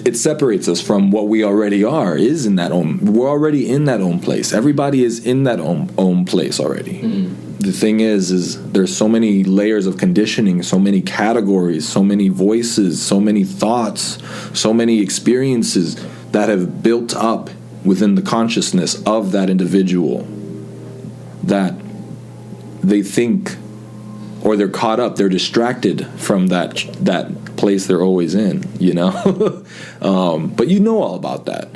it separates us from what we already are. We're already in that own place. Everybody is in that own place already. The thing is there's so many layers of conditioning, so many categories, so many voices, so many thoughts, so many experiences that have built up within the consciousness of that individual, that they think, or they're caught up, they're distracted from that place they're always in, but all about that.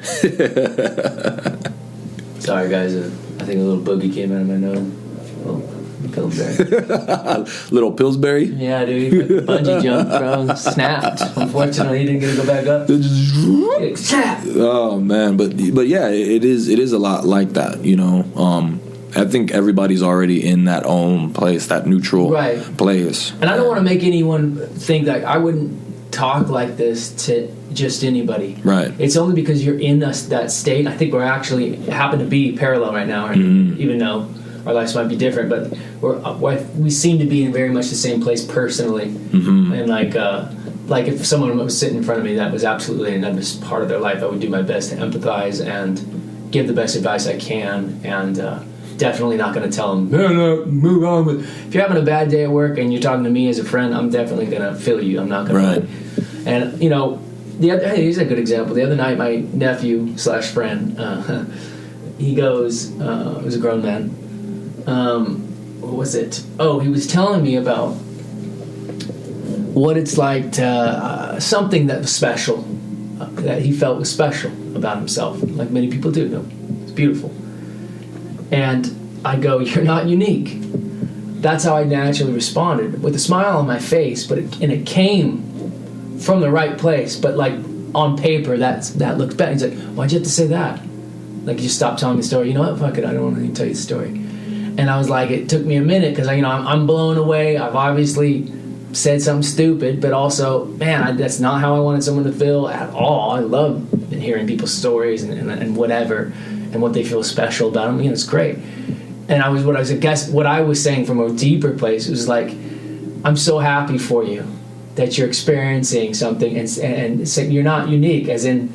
Sorry guys, I think a little boogie came out of my nose. Pillsbury. Little Pillsbury? Yeah, dude. He bungee jumped, bro. Snapped. Unfortunately, he didn't get to go back up. Oh man, but yeah, it is a lot like that, I think everybody's already in that own place, that neutral place. And I don't want to make anyone think that I wouldn't talk like this to just anybody. Right. It's only because you're in that state. I think we're actually happen to be parallel right now, even though our lives might be different, but we seem to be in very much the same place personally. And like if someone was sitting in front of me that was absolutely another part of their life, I would do my best to empathize and give the best advice I can, and definitely not going to tell them, no, move on. If you're having a bad day at work and you're talking to me as a friend, I'm definitely going to feel you. I'm not going to. And here's a good example. The other night, my nephew / friend, he goes, he was a grown man. What was it? Oh, he was telling me about what it's like to something that was special, that he felt was special about himself, like many people do. No, it's beautiful. And I go, you're not unique. That's how I naturally responded, with a smile on my face, and it came from the right place, but like on paper, that looked better. He's like, why'd you have to say that? Like, you just stop telling me the story. You know what? Fuck it, I don't want to even tell you the story. And I was like, it took me a minute because I'm blown away. I've obviously said something stupid, but also, man, that's not how I wanted someone to feel at all. I love hearing people's stories and whatever, and what they feel special about them. It's great. And what I was saying from a deeper place was like, I'm so happy for you that you're experiencing something and you're not unique, as in,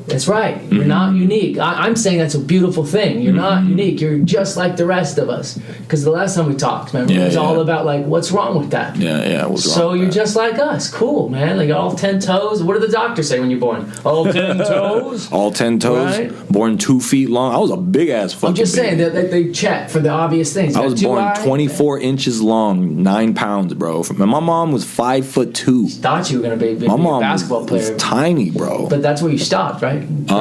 that's right, you're not unique. I'm saying that's a beautiful thing. You're not unique. You're just like the rest of us. Because the last time we talked, remember, it was all about, like, what's wrong with that? Yeah, what's wrong So with you're that? just like us. Cool, man. Like, all 10 toes. What do the doctors say when you're born? All 10 toes? All 10 toes, right? Born 2 feet long. I was a big-ass fucking I'm just saying baby. that they check for the obvious things. I was born 24 inches long, 9 pounds, bro. My mom was 5'2". Thought you were going to be My a mom basketball player. was tiny, bro. But that's where you stopped, right? Growing.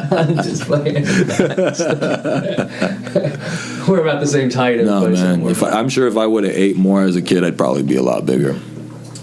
I'm just playing. We're about the same height. No, man. I'm sure if I would have ate more as a kid, I'd probably be a lot bigger.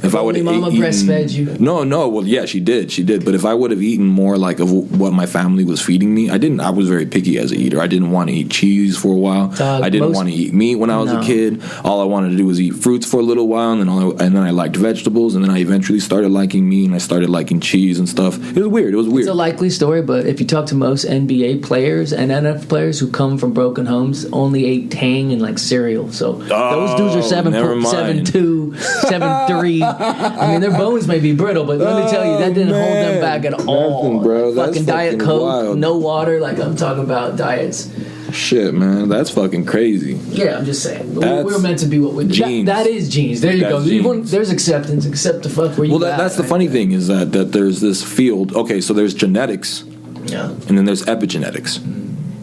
If I would have Mama breastfed you. No. Well, yeah, she did. But if I would have eaten more like of what my family was feeding me, I didn't. I was very picky as an eater. I didn't want to eat cheese for a while. I didn't want to eat meat when I was a kid. All I wanted to do was eat fruits for a little while, and then I liked vegetables, and then I eventually started liking meat, and I started liking cheese and stuff. It was weird. It's a likely story, but if you talk to most NBA players and NFL players who come from broken homes, only ate Tang and like cereal. So those dudes are 7'2", 7'3". I mean, their bones may be brittle, but let me tell you, that didn't hold them back at all. Nothing, bro. That's fucking Diet Coke, wild. No water. Like, I'm talking about diets. Shit, man, that's fucking crazy. Yeah, I'm just saying. We're meant to be what we do. Genes. That is genes. There you go. Genes. There's acceptance. Accept the fuck where you. Well, that's the funny thing is that there's this field. Okay, so there's genetics, and then there's epigenetics.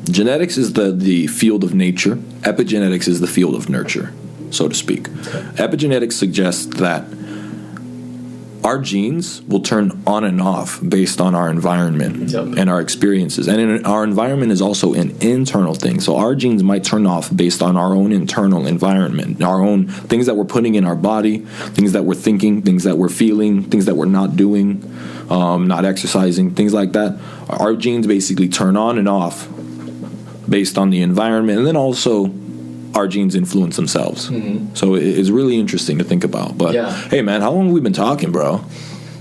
Genetics is the field of nature. Epigenetics is the field of nurture, so to speak. Epigenetics suggests that our genes will turn on and off based on our environment and our experiences. And our environment is also an internal thing. So our genes might turn off based on our own internal environment, our own things that we're putting in our body, things that we're thinking, things that we're feeling, things that we're not doing, not exercising, things like that. Our genes basically turn on and off based on the environment. And then also our genes influence themselves. So it's really interesting to think about. But hey, man, how long have we been talking, bro?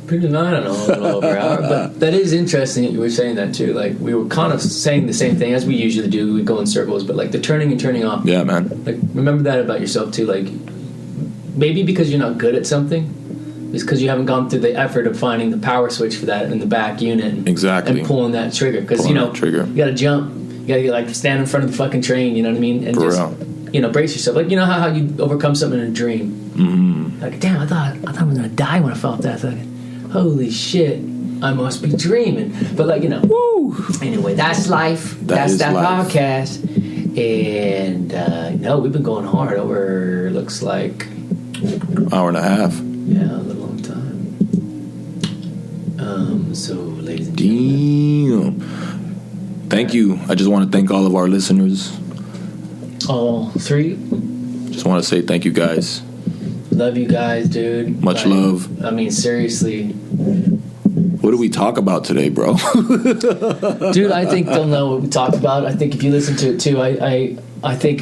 Pretty, I don't know, a little over an hour. But that is interesting that you were saying that too. Like, we were kind of saying the same thing as we usually do. We go in circles, but like the turning and turning off. Yeah, man. Like, remember that about yourself too. Like, maybe because you're not good at something, it's because you haven't gone through the effort of finding the power switch for that in the back unit. Exactly. And pulling that trigger. Because, you got to jump. You got to like stand in front of the fucking train, you know what I mean? And brace yourself. Like, how you overcome something in a dream. Like, damn, I thought I was gonna die when I felt that. Like, holy shit, I must be dreaming. But like, woo. Anyway, that's life. That's that life. Podcast. And we've been going hard over, looks like, hour and a half. Yeah, a little long time. So, ladies and gentlemen. Thank you. I just want to thank all of our listeners. All three. Just want to say thank you, guys. Love you guys, dude. Much love. I mean, seriously. What do we talk about today, bro? Dude, I think they'll know what we talked about. I think if you listen to it too, I think,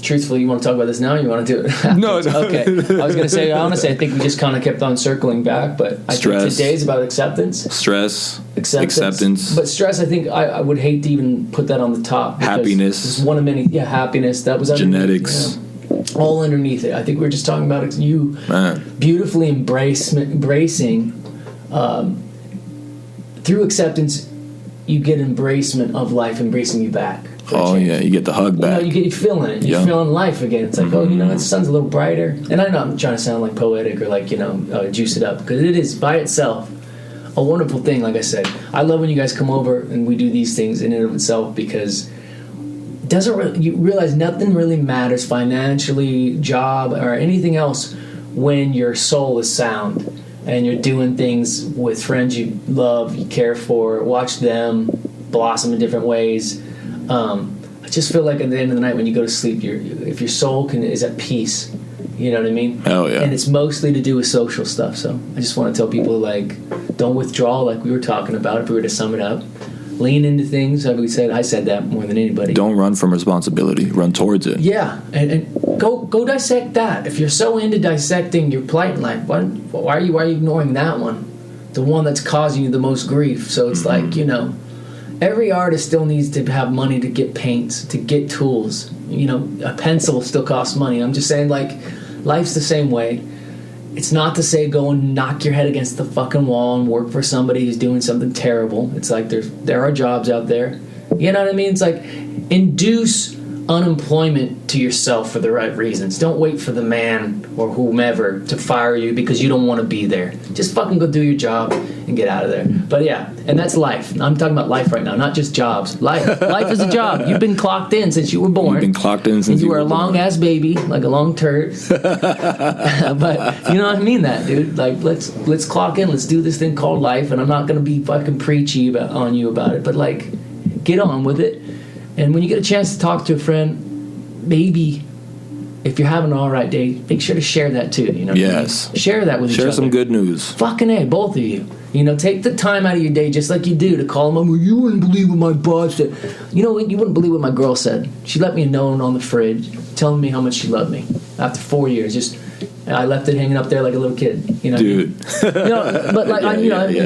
truthfully, you want to talk about this now or you want to do it afterwards? No. Okay. I was going to say, honestly, I think we just kind of kept on circling back, but I think today's about acceptance. Acceptance. But stress, I think I would hate to even put that on the top. Happiness. It's one of many. Yeah, happiness. That was genetics. All underneath it. I think we were just talking about it. You beautifully embracing. Through acceptance, you get embracement of life embracing you back. Oh, yeah, you get the hug back. You're feeling it. You're feeling life again. It's like, the sun's a little brighter. And I know I'm trying to sound like poetic or like, juice it up. Because it is, by itself, a wonderful thing, like I said. I love when you guys come over and we do these things in and of itself because you realize nothing really matters financially, job, or anything else when your soul is sound. And you're doing things with friends you love, you care for, watch them blossom in different ways. I just feel like at the end of the night when you go to sleep, if your soul is at peace, you know what I mean? Oh, yeah. And it's mostly to do with social stuff. So I just want to tell people, like, don't withdraw like we were talking about if we were to sum it up. lean into things. Like we said, I said that more than anybody. Don't run from responsibility. Run towards it. Yeah, and go dissect that. If you're so into dissecting your plight in life, why are you ignoring that one? The one that's causing you the most grief. So it's like, you know, every artist still needs to have money to get paints, to get tools. You know, a pencil still costs money. I'm just saying, like, life's the same way. It's not to say go and knock your head against the fucking wall and work for somebody who's doing something terrible. It's like there are jobs out there. You know what I mean? It's like induce unemployment to yourself for the right reasons. Don't wait for the man or whomever to fire you because you don't want to be there. Just fucking go do your job and get out of there. But yeah, and that's life. I'm talking about life right now, not just jobs. Life is a job. You've been clocked in since you were born. You've been clocked in since you were a long ass baby, like a long turd. But you know what I mean, that dude. Like let's clock in. Let's do this thing called life. And I'm not gonna be fucking preachy on you about it, but like get on with it. And when you get a chance to talk to a friend, maybe if you're having an all right day, make sure to share that too. You know, yes, share that with each other. Share some good news. Fucking A, both of you. You know, take the time out of your day, just like you do, to call them up. Well, you wouldn't believe what my boss said. You know, you wouldn't believe what my girl said. She let me know on the fridge, telling me how much she loved me after 4 years. I left it hanging up there like a little kid. You know, dude. You know, but like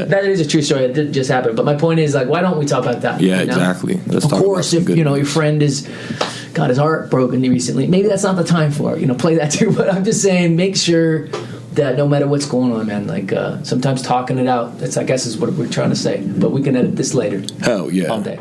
that is a true story. It did just happen. But my point is, like, why don't we talk about that? Yeah, exactly. Let's of talk course, about if you know your friend got his heart broken recently, maybe that's not the time for it. You know, play that too. But I'm just saying, make sure that no matter what's going on, man, like sometimes talking it out. That's, I guess, is what we're trying to say. But we can edit this later. Hell yeah. All day.